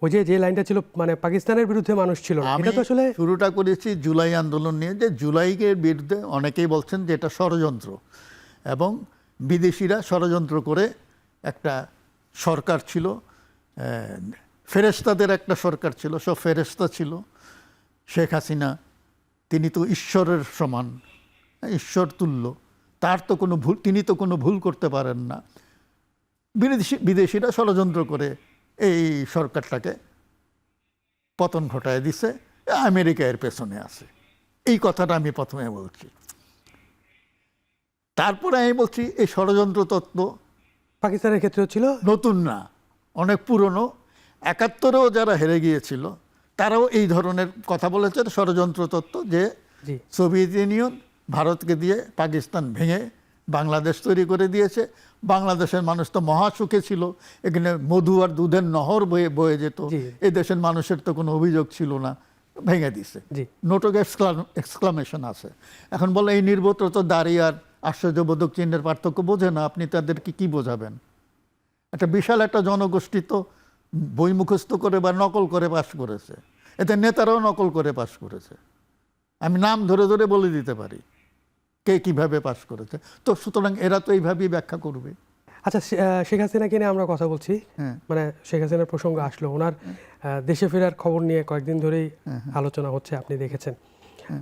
ওই যে লাইনটা ছিল, মানে পাকিস্তানের বিরুদ্ধে মানুষ ছিল না, আমি এটা তো আসলে শুরুটা করেছি জুলাই আন্দোলন নিয়ে, যে জুলাইয়ের বিরুদ্ধে অনেকেই বলছেন যে এটা ষড়যন্ত্র, এবং বিদেশিরা ষড়যন্ত্র করে একটা সরকার ছিল, ফেরেশতাদের একটা সরকার ছিল, সব ফেরেশতা ছিল। শেখ হাসিনা, তিনি তো ঈশ্বরের সমান, ঈশ্বর তুল্য, তার তো কোনো ভুল, তিনি তো কোনো ভুল করতে পারেন না। বিদেশিরা ষড়যন্ত্র করে এই সরকারটাকে পতন ঘটায় দিছে, আমেরিকা এর পেছনে আছে। এই কথাটা আমি প্রথমে বলছি। তারপরে আমি বলছি এই ষড়যন্ত্র তত্ত্ব পাকিস্তানের ক্ষেত্রেও ছিল, নতুন না, অনেক পুরনো। 71-এও যারা হেরে গিয়েছিল তারাও এই ধরনের কথা বলেছে, ষড়যন্ত্র তত্ত্ব, যে জি সোভিয়েত ইউনিয়ন ভারতকে দিয়ে পাকিস্তান ভেঙে বাংলাদেশ তৈরি করে দিয়েছে। বাংলাদেশের মানুষ তো মহা সুখে ছিল, এখানে মধু আর দুধের নহর বয়ে বয়ে যেত, জি। এই দেশের মানুষের তো কোনো অভিযোগ ছিল না, ভেঙে দিছে। জি নোট অফ এক্সক্লামেশন আছে। এখন বলে এই নির্বোধ তো দাড়ি আর আশ্চর্যবোধক চিহ্নের পার্থক্য বোঝে না, আপনি তাদেরকে কি বোঝাবেন? একটা বিশাল একটা জনগোষ্ঠী তো বই মুখস্থ করে বা নকল করে পাশ করেছে, এতে নেতারাও নকল করে পাশ করেছে। আমি নাম ধরে ধরে বলে দিতে পারি কে কিভাবে পাশ করেছে। তো সুতরাং এরা তো এইভাবেই ব্যাখ্যা করবে। আচ্ছা, শেখ হাসিনাকে নিয়ে আমরা কথা বলছি, হ্যাঁ। মানে শেখ হাসিনার প্রসঙ্গ আসলো, ওনার দেশে ফেরার খবর নিয়ে কয়েকদিন ধরেই আলোচনা হচ্ছে, আপনি দেখেছেন।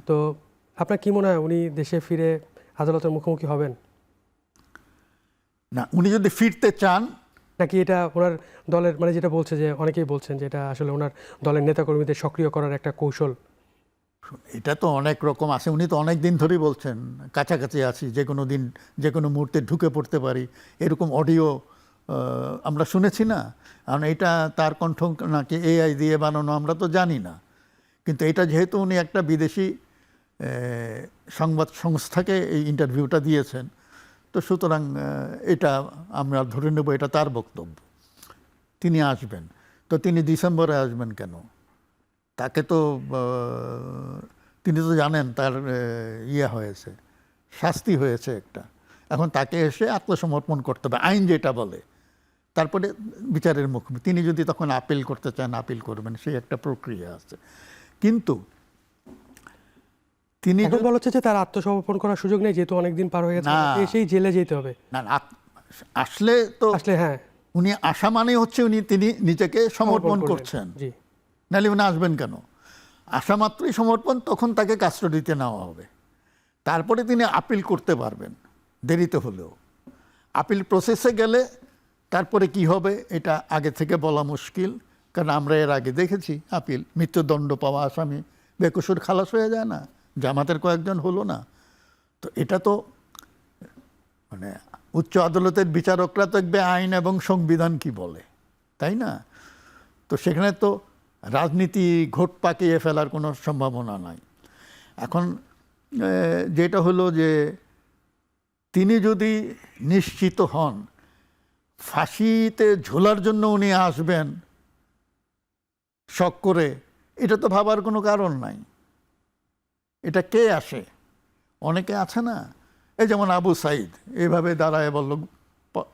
তো আপনার কি মনে হয় উনি দেশে ফিরে আদালতের মুখোমুখি হবেন? না, উনি যদি ফিরতে চান, নাকি এটা ওনার দলের, মানে যেটা বলছে যে অনেকেই বলছেন যে এটা আসলে ওনার দলের নেতাকর্মীদের সক্রিয় করার একটা কৌশল? এটা তো অনেক রকম আছে। উনি তো অনেক দিন ধরেই বলছেন কাছাকাছি আছি, যে কোনো দিন যে কোনো মুহূর্তে ঢুকে পড়তে পারি, এরকম অডিও আমরা শুনেছি না। কারণ এটা তার কণ্ঠ নাকি এআই দিয়ে বানানো আমরা তো জানি না, কিন্তু এটা যেহেতু উনি একটা বিদেশি সংবাদ সংস্থাকে এই ইন্টারভিউটা দিয়েছেন, তো সুতরাং এটা আমরা ধরে নেব এটা তার বক্তব্য। তিনি আসবেন, তো তিনি ডিসেম্বরে আসবেন কেন? তাকে তো তিনি তো জানেন তার ইয়ে হয়েছে, শাস্তি হয়েছে একটা। এখন তাকে এসে আত্মসমর্পণ করতে হবে, আইন যেটা বলে। তারপরে বিচারের মুখে তিনি যদি তখন আপিল করতে চান আপিল করবেন, সেই একটা প্রক্রিয়া আছে। কিন্তু তিনি এখন বলা হচ্ছে যে তার আত্মসমর্পণ করার সুযোগ নেই, যেহেতু অনেকদিন পার হয়ে গেছে, না। এসেই জেলে যেতে হবে। না আসলে তো আসলে হ্যাঁ, উনি আসা মানে হচ্ছে তিনি নিজেকে সমর্পণ করলেন। করছেন, জি, নাহলে উনি আসবেন কেন? আসা মাত্রই সমর্পণ, তখন তাকে কাস্টডিতে নেওয়া হবে। তারপরে তিনি আপিল করতে পারবেন দেরিতে হলেও। আপিল প্রসেসে গেলে তারপরে কি হবে এটা আগে থেকে বলা মুশকিল, কারণ আমরা এর আগে দেখেছি আপিল মৃত্যুদণ্ড পাওয়া আসামি বেকসুর খালাস হয়ে যায় না, জামাতের কয়েকজন হলো না। তো এটা তো মানে উচ্চ আদালতের বিচারকরা দেখবে আইন এবং সংবিধান কি বলে, তাই না? তো সেখানে তো রাজনীতি ঘোট পাকিয়ে ফেলার কোনো সম্ভাবনা নাই। এখন যেটা হলো যে তিনি যদি নিশ্চিত হন ফাঁসিতে ঝোলার জন্য উনি আসবেন শখ করে, এটা তো ভাবার কোনো কারণ নাই। এটা কে আসে? অনেকে আছে না, এই যেমন আবু সাইদ এইভাবে দাঁড়ায় বলল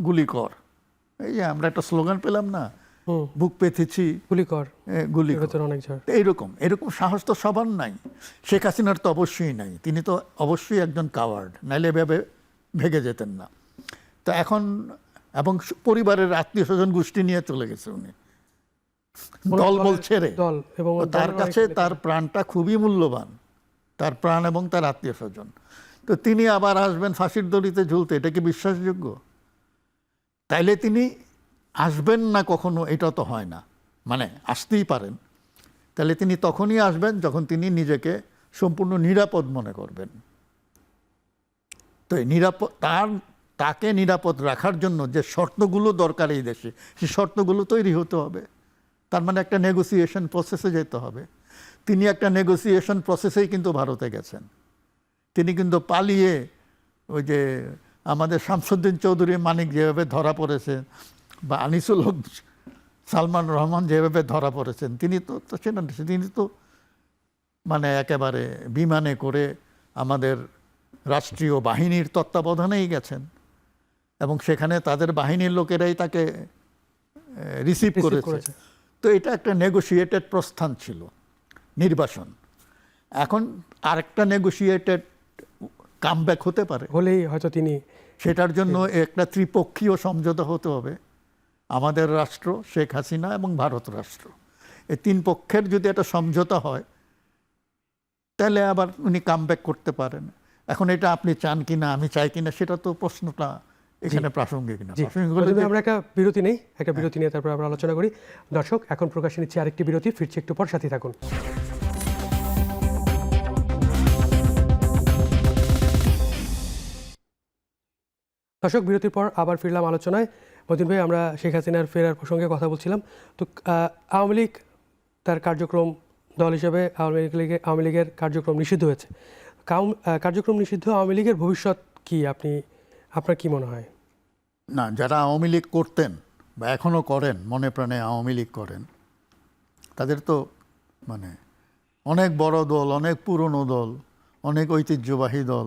গুলি কর। এই যে আমরা একটা স্লোগান পেলাম না, বুক পেতেছি গুলি কর, গুলি কর। ভেতরে অনেক ঝড়। এরকম সাহস তো সবার নাই। শেখ হাসিনার তো অবশ্যই নাই, তিনি তো অবশ্যই একজন কাওয়ার্ড, নাইলে এভাবে ভেগে যেতেন না। তো এখন এবং পরিবারের আত্মীয় স্বজন গোষ্ঠী নিয়ে চলে গেছে উনি, দল বল ছেড়ে। দল এবং তার কাছে তার প্রাণটা খুবই মূল্যবান, তার প্রাণ এবং তার আত্মীয় স্বজন। তো তিনি আবার আসবেন ফাঁসির দড়িতে ঝুলতে, এটা কি বিশ্বাসযোগ্য? তাইলে তিনি আসবেন না কখনো, এটা তো হয় না। মানে আসতেই পারেন, তাহলে তিনি তখনই আসবেন যখন তিনি নিজেকে সম্পূর্ণ নিরাপদ মনে করবেন। তো তাকে নিরাপদ রাখার জন্য যে শর্তগুলো দরকার এই দেশে, সেই শর্তগুলো তৈরি হতে হবে। তার মানে একটা নেগোসিয়েশন প্রসেসে যেতে হবে। তিনি একটা নেগোসিয়েশন প্রসেসেই কিন্তু ভারতে গেছেন। তিনি কিন্তু পালিয়ে ওই যে আমাদের শামসুদ্দিন চৌধুরী মানিক যেভাবে ধরা পড়েছে, বা আনিসুল হক সালমান রহমান যেভাবে ধরা পড়েছেন, তিনি তো মানে একেবারে বিমানে করে আমাদের রাষ্ট্রীয় বাহিনীর তত্ত্বাবধানেই গেছেন, এবং সেখানে তাদের বাহিনীর লোকেরাই তাকে রিসিভ করেছে। তো এটা একটা নেগোসিয়েটেড প্রস্থান ছিল, নির্বাসন। এখন আরেকটা নেগোসিয়েটেড কামব্যাক হতে পারে, হলেই হয়তো তিনি, সেটার জন্য একটা ত্রিপক্ষীয় সমঝোতা হতে হবে। আমাদের রাষ্ট্র, শেখ হাসিনা এবং ভারত রাষ্ট্র, এই তিন পক্ষের যদি একটা সমঝোতা হয়, তাহলে আবার উনি কামব্যাক করতে পারেন। এখন এটা আপনি চান কিনা, আমি চাই কিনা, সেটা তো প্রশ্নটা এখানে প্রাসঙ্গিক না। আমরা একটা বিরতি নেই, একটা বিরতি নিয়ে তারপর আমরা আলোচনা করি। দর্শক, এখন প্রকাশে নিচ্ছি আরেকটি বিরতি, ফিরছি একটু পর, সাথে থাকুন। দর্শক, বিরতির পর আবার ফিরলাম আলোচনায়। মতিন ভাই, আমরা শেখ হাসিনার ফেরার প্রসঙ্গে কথা বলছিলাম। তো আওয়ামী লীগ তার কার্যক্রম, দল হিসেবে আওয়ামী লীগের কার্যক্রম নিষিদ্ধ হয়েছে। কার্যক্রম নিষিদ্ধ আওয়ামী লীগের ভবিষ্যৎ কি, আপনার কি মনে হয়? না, যারা আওয়ামী লীগ করতেন বা এখনও করেন, মনে প্রাণে আওয়ামী লীগ করেন, তাদের তো মানে অনেক বড় দল, অনেক পুরনো দল, অনেক ঐতিহ্যবাহী দল,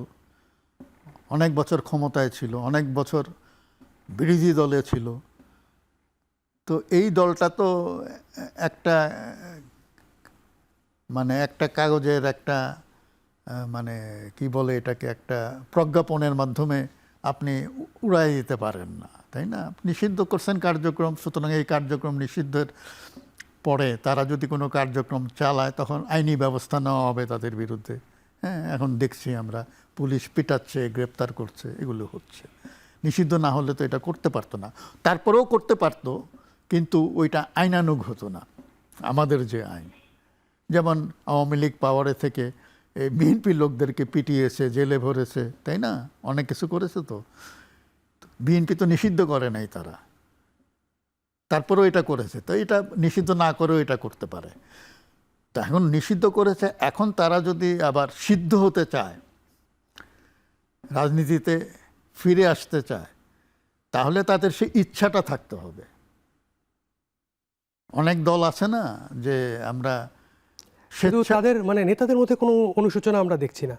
অনেক বছর ক্ষমতায় ছিল, অনেক বছর বিরোধী দলে ছিল। তো এই দলটা তো একটা কাগজের একটা মানে কি বলে এটাকে, একটা প্রজ্ঞাপনের মাধ্যমে আপনি উড়াই দিতে পারেন না, তাই না? নিষিদ্ধ করছেন কার্যক্রম, সুতরাং এই কার্যক্রম নিষিদ্ধের পরে তারা যদি কোনো কার্যক্রম চালায়, তখন আইনি ব্যবস্থা নেওয়া হবে তাদের বিরুদ্ধে। হ্যাঁ, এখন দেখছি আমরা পুলিশ পিটাচ্ছে, গ্রেপ্তার করছে, এগুলো হচ্ছে। নিষিদ্ধ না হলে তো এটা করতে পারতো না। তারপরেও করতে পারতো, কিন্তু ওইটা আইনানুগ হতো না। আমাদের যে আইন, যেমন আওয়ামী লীগ পাওয়ারে থেকে এই বিএনপি লোকদেরকে পিটিয়েছে, জেলে ভরেছে, তাই না? অনেক কিছু করেছে। তো বিএনপি তো নিষিদ্ধ করে নাই তারা, তারপরেও এটা করেছে। তো এটা নিষিদ্ধ না করেও এটা করতে পারে। তো এখন নিষিদ্ধ করেছে, এখন তারা যদি আবার সিদ্ধ হতে চায়, রাজনীতিতে ফিরে আসতে চায়, তাহলে তাদের সেই ইচ্ছাটা থাকতে হবে। অনেক দল আছে না যে আমরা শুধু তাদের মানে নেতাদের মধ্যে কোনো অনুশোচনা আমরা দেখছি না।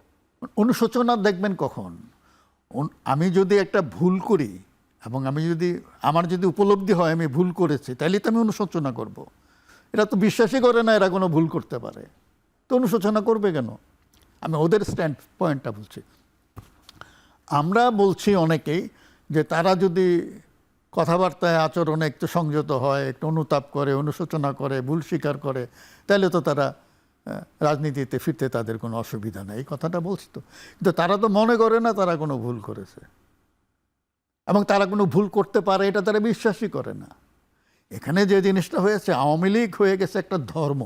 অনুশোচনা দেখবেন কখন? আমি যদি একটা ভুল করি এবং আমার যদি উপলব্ধি হয় আমি ভুল করেছি, তাহলে তো আমি অনুশোচনা করব। এরা তো বিশ্বাসই করে না এরা কোনো ভুল করতে পারে, তো অনুশোচনা করবে কেন? আমি ওদের স্ট্যান্ড পয়েন্টটা বলছি। আমরা বলছি অনেকেই যে তারা যদি কথাবার্তায় আচরণে একটু সংযত হয়, একটু অনুতাপ করে, অনুশোচনা করে, ভুল স্বীকার করে, তাহলে তো তারা রাজনীতিতে ফিরতে তাদের কোনো অসুবিধা নেই। এই কথাটা বলছি তো, কিন্তু তারা তো মনে করে না তারা কোনো ভুল করেছে, এবং তারা কোনো ভুল করতে পারে এটা তারা বিশ্বাসই করে না। এখানে যে জিনিসটা হয়েছে, আওয়ামী লীগ হয়ে গেছে একটা ধর্ম,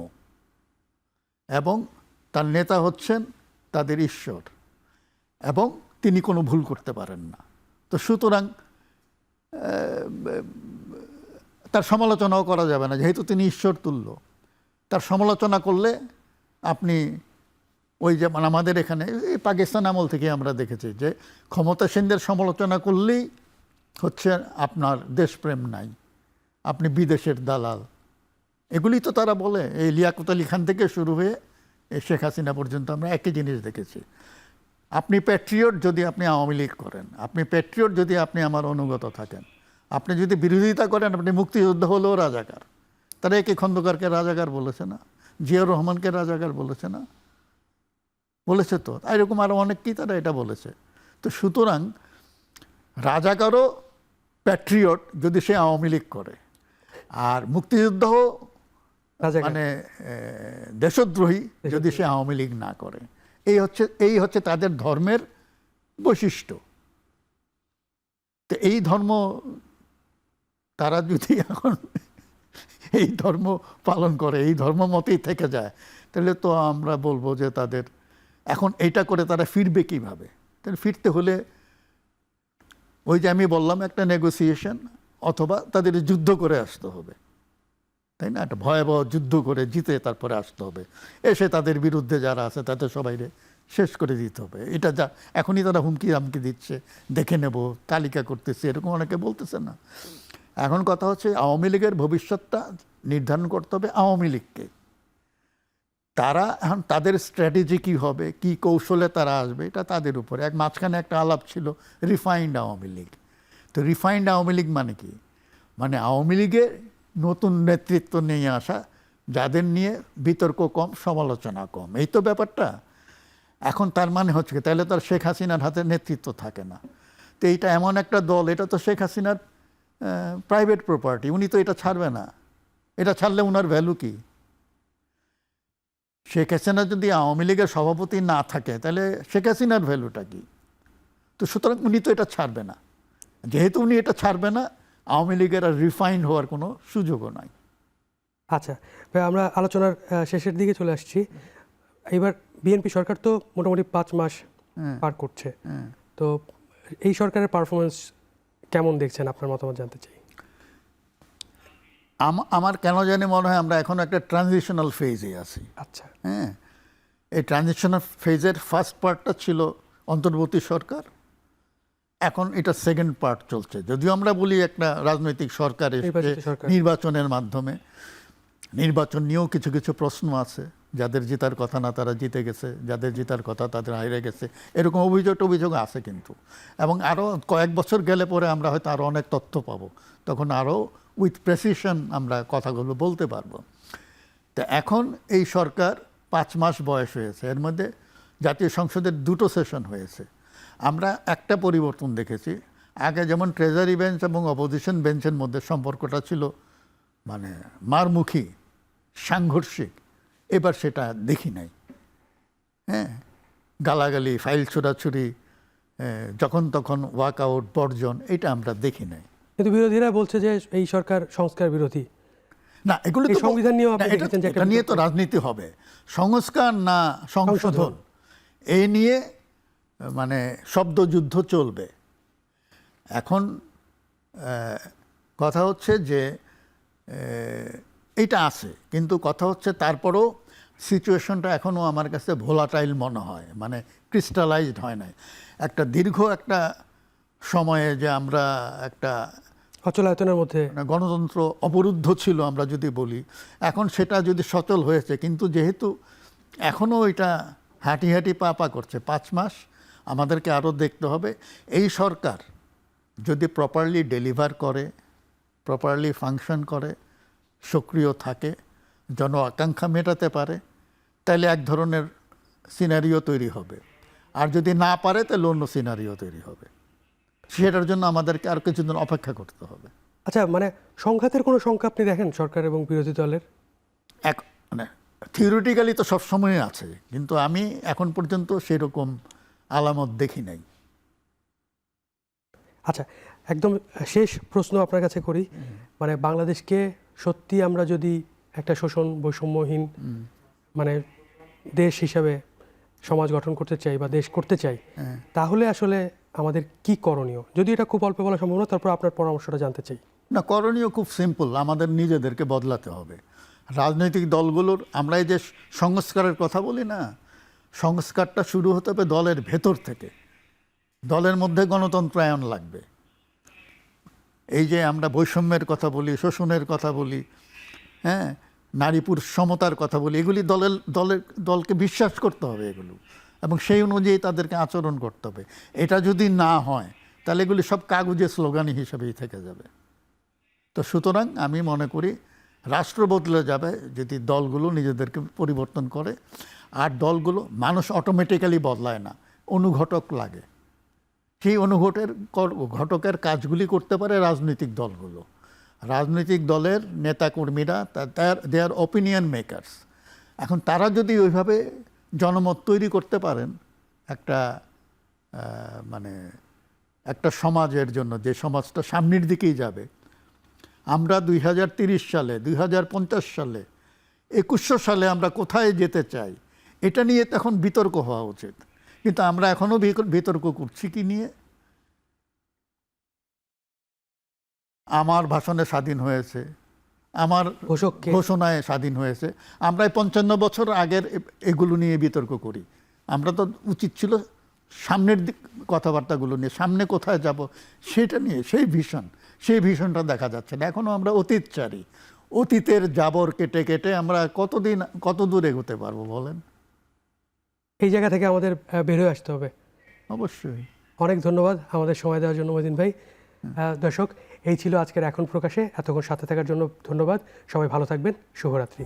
এবং তার নেতা হচ্ছেন তাদের ঈশ্বর, এবং তিনি কোনো ভুল করতে পারেন না। তো সুতরাং তার সমালোচনাও করা যাবে না, যেহেতু তিনি ঈশ্বর তুল্য। তার সমালোচনা করলে আপনি ওই যেমন আমাদের এখানে এই পাকিস্তান আমল থেকে আমরা দেখেছি যে ক্ষমতাসীনদের সমালোচনা করলেই হচ্ছে আপনার দেশপ্রেম নাই, আপনি বিদেশের দালাল। এগুলি তো তারা বলে। এই লিয়াকত আলী খান থেকে শুরু হয়ে এই শেখ হাসিনা পর্যন্ত আমরা একই জিনিস দেখেছি। আপনি প্যাট্রিয়ট যদি আপনি আওয়ামী লীগ করেন, আপনি প্যাট্রিয়ট যদি আপনি আমার অনুগত থাকেন, আপনি যদি বিরোধিতা করেন, আপনি মুক্তিযুদ্ধ হলেও রাজাকার। তারা একে খন্দকারকে রাজাকার বলেছে না, জিয়াউর রহমানকে রাজাকার বলেছে না, বলেছে তো। এরকম আরও অনেককেই তারা এটা বলেছে। তো সুতরাং রাজাকারও প্যাট্রিয়ট যদি সে আওয়ামী লীগ করে, আর মুক্তিযুদ্ধ মানে দেশদ্রোহী যদি সে আওয়ামী লীগ না করে। এই হচ্ছে তাদের ধর্মের বৈশিষ্ট্য। তো এই ধর্ম তারা যদি এখন এই ধর্ম পালন করে, এই ধর্ম মতেই থেকে যায়, তাহলে তো আমরা বলবো যে তাদের এখন এইটা করে তারা ফিরবে কিভাবে? তাহলে ফিরতে হলে ওই যে আমি বললাম একটা নেগোসিয়েশন, অথবা তাদের যুদ্ধ করে আসতে হবে, তাই না? একটা ভয়াবহ যুদ্ধ করে জিতে তারপরে আসতে হবে, এসে তাদের বিরুদ্ধে যারা আছে তাদের সবাইরে শেষ করে দিতে হবে। এটা যা এখনই তারা হুমকি হামকি দিচ্ছে, দেখে নেব, তালিকা করতেছে, এরকম অনেকে বলতেছে না। এখন কথা হচ্ছে আওয়ামী লীগের ভবিষ্যৎটা নির্ধারণ করতে হবে আওয়ামী লীগকে। তারা এখন তাদের স্ট্র্যাটেজি কী হবে, কি কৌশলে তারা আসবে, এটা তাদের উপরে। মাঝখানে একটা আলাপ ছিল রিফাইন্ড আওয়ামী লীগ। তো রিফাইন্ড আওয়ামী লীগ মানে কি? মানে আওয়ামী লীগের নতুন নেতৃত্ব নিয়ে আসা, যাদের নিয়ে বিতর্ক কম, সমালোচনা কম, এই তো ব্যাপারটা। এখন তার মানে হচ্ছে তাহলে তার শেখ হাসিনার হাতে নেতৃত্ব থাকে না। তো এইটা এমন একটা দল, এটা তো শেখ হাসিনার প্রাইভেট প্রপার্টি, উনি তো এটা ছাড়বে না। এটা ছাড়লে উনার ভ্যালু কি? শেখ হাসিনা যদি আওয়ামী লীগের সভাপতি না থাকে, তাহলে শেখ হাসিনার ভ্যালুটা কি? তো সুতরাং উনি তো এটা ছাড়বে না। যেহেতু উনি এটা ছাড়বে না, আওয়ামী লীগের আর রিফাইন্ড হওয়ার কোনো সুযোগও নাই। আচ্ছা ভাই, আমরা আলোচনার শেষের দিকে চলে আসছি। এবার বিএনপি সরকার তো মোটামুটি 5 মাস পার করছে, তো এই সরকারের পারফরমেন্স কেমন দেখছেন? আপনার মতামত জানতে চাই। আমার কেন জানি মনে হয় আমরা এখন একটা ট্রানজিশনাল ফেজে আছি। আচ্ছা, হ্যাঁ, এই ট্রানজিশনাল ফেজের ফার্স্ট পার্টটা ছিল অন্তর্বর্তী সরকার, এখন এটা সেকেন্ড পার্ট চলছে। যদিও আমরা বলি একটা রাজনৈতিক সরকার এসেছে নির্বাচনের মাধ্যমে, নির্বাচন নিয়েও কিছু কিছু প্রশ্ন আছে। যাদের জেতার কথা না তারা জিতে গেছে, যাদের জেতার কথা তাদের হারিয়ে গেছে, এরকম অভিযোগ আছে কিন্তু। এবং আরও কয়েক বছর গেলে পরে আমরা হয়তো আরও অনেক তথ্য পাবো, তখন আরও উইথ প্রেসিশন আমরা কথাগুলো বলতে পারবো। তো এখন এই সরকার 5 মাস বয়স হয়েছে, এর মধ্যে জাতীয় সংসদের 2টো সেশন হয়েছে। আমরা একটা পরিবর্তন দেখেছি। আগে যেমন ট্রেজারি বেঞ্চ এবং অপোজিশন বেঞ্চের মধ্যে সম্পর্কটা ছিল মানে মারমুখী, সাংঘর্ষিক, এবার সেটা দেখি নাই। হ্যাঁ, গালাগালি, ফাইল ছোড়াছুরি, যখন তখন ওয়াক আউট, বর্জন, এটা আমরা দেখি নাই। কিন্তু বিরোধীরা বলছে যে এই সরকার সংস্কার বিরোধী। না, এগুলো তো সংবিধান নিয়েও আপনি এটা নিয়ে তো রাজনীতি হবে, সংস্কার না সংশোধন, এই নিয়ে মানে শব্দযুদ্ধ চলবে। এখন কথা হচ্ছে যে এটা আছে, কিন্তু কথা হচ্ছে তারপরও সিচুয়েশনটা এখনও আমার কাছে ভোলাটাইল মনে হয়, মানে ক্রিস্টালাইজড হয় নাই। একটা দীর্ঘ একটা সময়ে যে আমরা একটা অচলায়তনের মধ্যে গণতন্ত্র অবরুদ্ধ ছিল আমরা যদি বলি, এখন সেটা যদি সচল হয়েছে, কিন্তু যেহেতু এখনও এটা হাঁটি হাঁটি পা পা করছে। 5 মাস আমাদেরকে আরও দেখতে হবে। এই সরকার যদি প্রপারলি ডেলিভার করে, প্রপারলি ফাংশন করে, সক্রিয় থাকে, জন আকাঙ্ক্ষা মেটাতে পারে, তাহলে এক ধরনের সিনারিও তৈরি হবে। আর যদি না পারে তাহলে অন্য সিনারিও তৈরি হবে। সেটার জন্য আমাদেরকে আর কিছুদিন অপেক্ষা করতে হবে। আচ্ছা, মানে সংঘাতের কোনো সংখ্যা আপনি দেখেন সরকার এবং বিরোধী দলের? এক মানে থিওরিটিক্যালি তো সবসময় আছে, কিন্তু আমি এখন পর্যন্ত সেরকম আলামত দেখি নাই। আচ্ছা, একদম শেষ প্রশ্ন আপনার কাছে করি, মানে বাংলাদেশকে সত্যি আমরা যদি একটা শোষণ বৈষম্যহীন মানে দেশ হিসাবে সমাজ গঠন করতে চাই বা দেশ করতে চাই, তাহলে আসলে আমাদের কি করণীয়? যদি এটা খুব অল্প বলা সম্ভব না, তারপর আপনার পরামর্শটা জানতে চাই। না, করণীয় খুব সিম্পল। আমাদের নিজেদেরকে বদলাতে হবে। রাজনৈতিক দলগুলোর, আমরা এই যে সংস্কারের কথা বলি না, সংস্কারটা শুরু হতে হবে দলের ভেতর থেকে। দলের মধ্যে গণতন্ত্রায়ন লাগবে। এই যে আমরা বৈষম্যের কথা বলি, শোষণের কথা বলি, হ্যাঁ, নারী পুরুষ সমতার কথা বলি, এগুলি দলকে বিশ্বাস করতে হবে এগুলো, এবং সেই অনুযায়ী তাদেরকে আচরণ করতে হবে। এটা যদি না হয় তাহলে এগুলি সব কাগজে স্লোগানি হিসেবেই থেকে যাবে। তো সুতরাং আমি মনে করি রাষ্ট্র বদলে যাবে যদি দলগুলো নিজেদেরকে পরিবর্তন করে। আর দলগুলো, মানুষ অটোমেটিক্যালি বদলায় না, অনুঘটক লাগে। সেই ঘটকের কাজগুলি করতে পারে রাজনৈতিক দলগুলো। রাজনৈতিক দলের নেতাকর্মীরা দে আর ওপিনিয়ন মেকারস। এখন তারা যদি ওইভাবে জনমত তৈরি করতে পারেন একটা মানে একটা সমাজের জন্য, যে সমাজটা সামনের দিকেই যাবে। আমরা 2030 সালে, 2050 সালে, 2100 সালে আমরা কোথায় যেতে চাই, এটা নিয়ে তখন বিতর্ক হওয়া উচিত। কিন্তু আমরা এখনও বিতর্ক করছি কি নিয়ে? আমার ভাষণে স্বাধীন হয়েছে, আমার ঘোষণায় স্বাধীন হয়েছে। আমরা 55 বছর আগের এগুলো নিয়ে বিতর্ক করি। আমরা তো উচিত ছিল সামনের দিক কথাবার্তাগুলো নিয়ে, সামনে কোথায় যাব সেটা নিয়ে, সেই ভিশনটা দেখা যাচ্ছে না। এখনও আমরা অতীতচারী। অতীতের জাবর কেটে কেটে আমরা কত দূর এগোতে পারবো বলেন? এই জায়গা থেকে আমাদের বের হয়ে আসতে হবে। অবশ্যই। অনেক ধন্যবাদ আমাদের সময় দেওয়ার জন্য মহিউদ্দিন ভাই। দর্শক, এই ছিল আজকের এখন প্রকাশে। এতক্ষণ সাথে থাকার জন্য ধন্যবাদ। সবাই ভালো থাকবেন। শুভরাত্রি।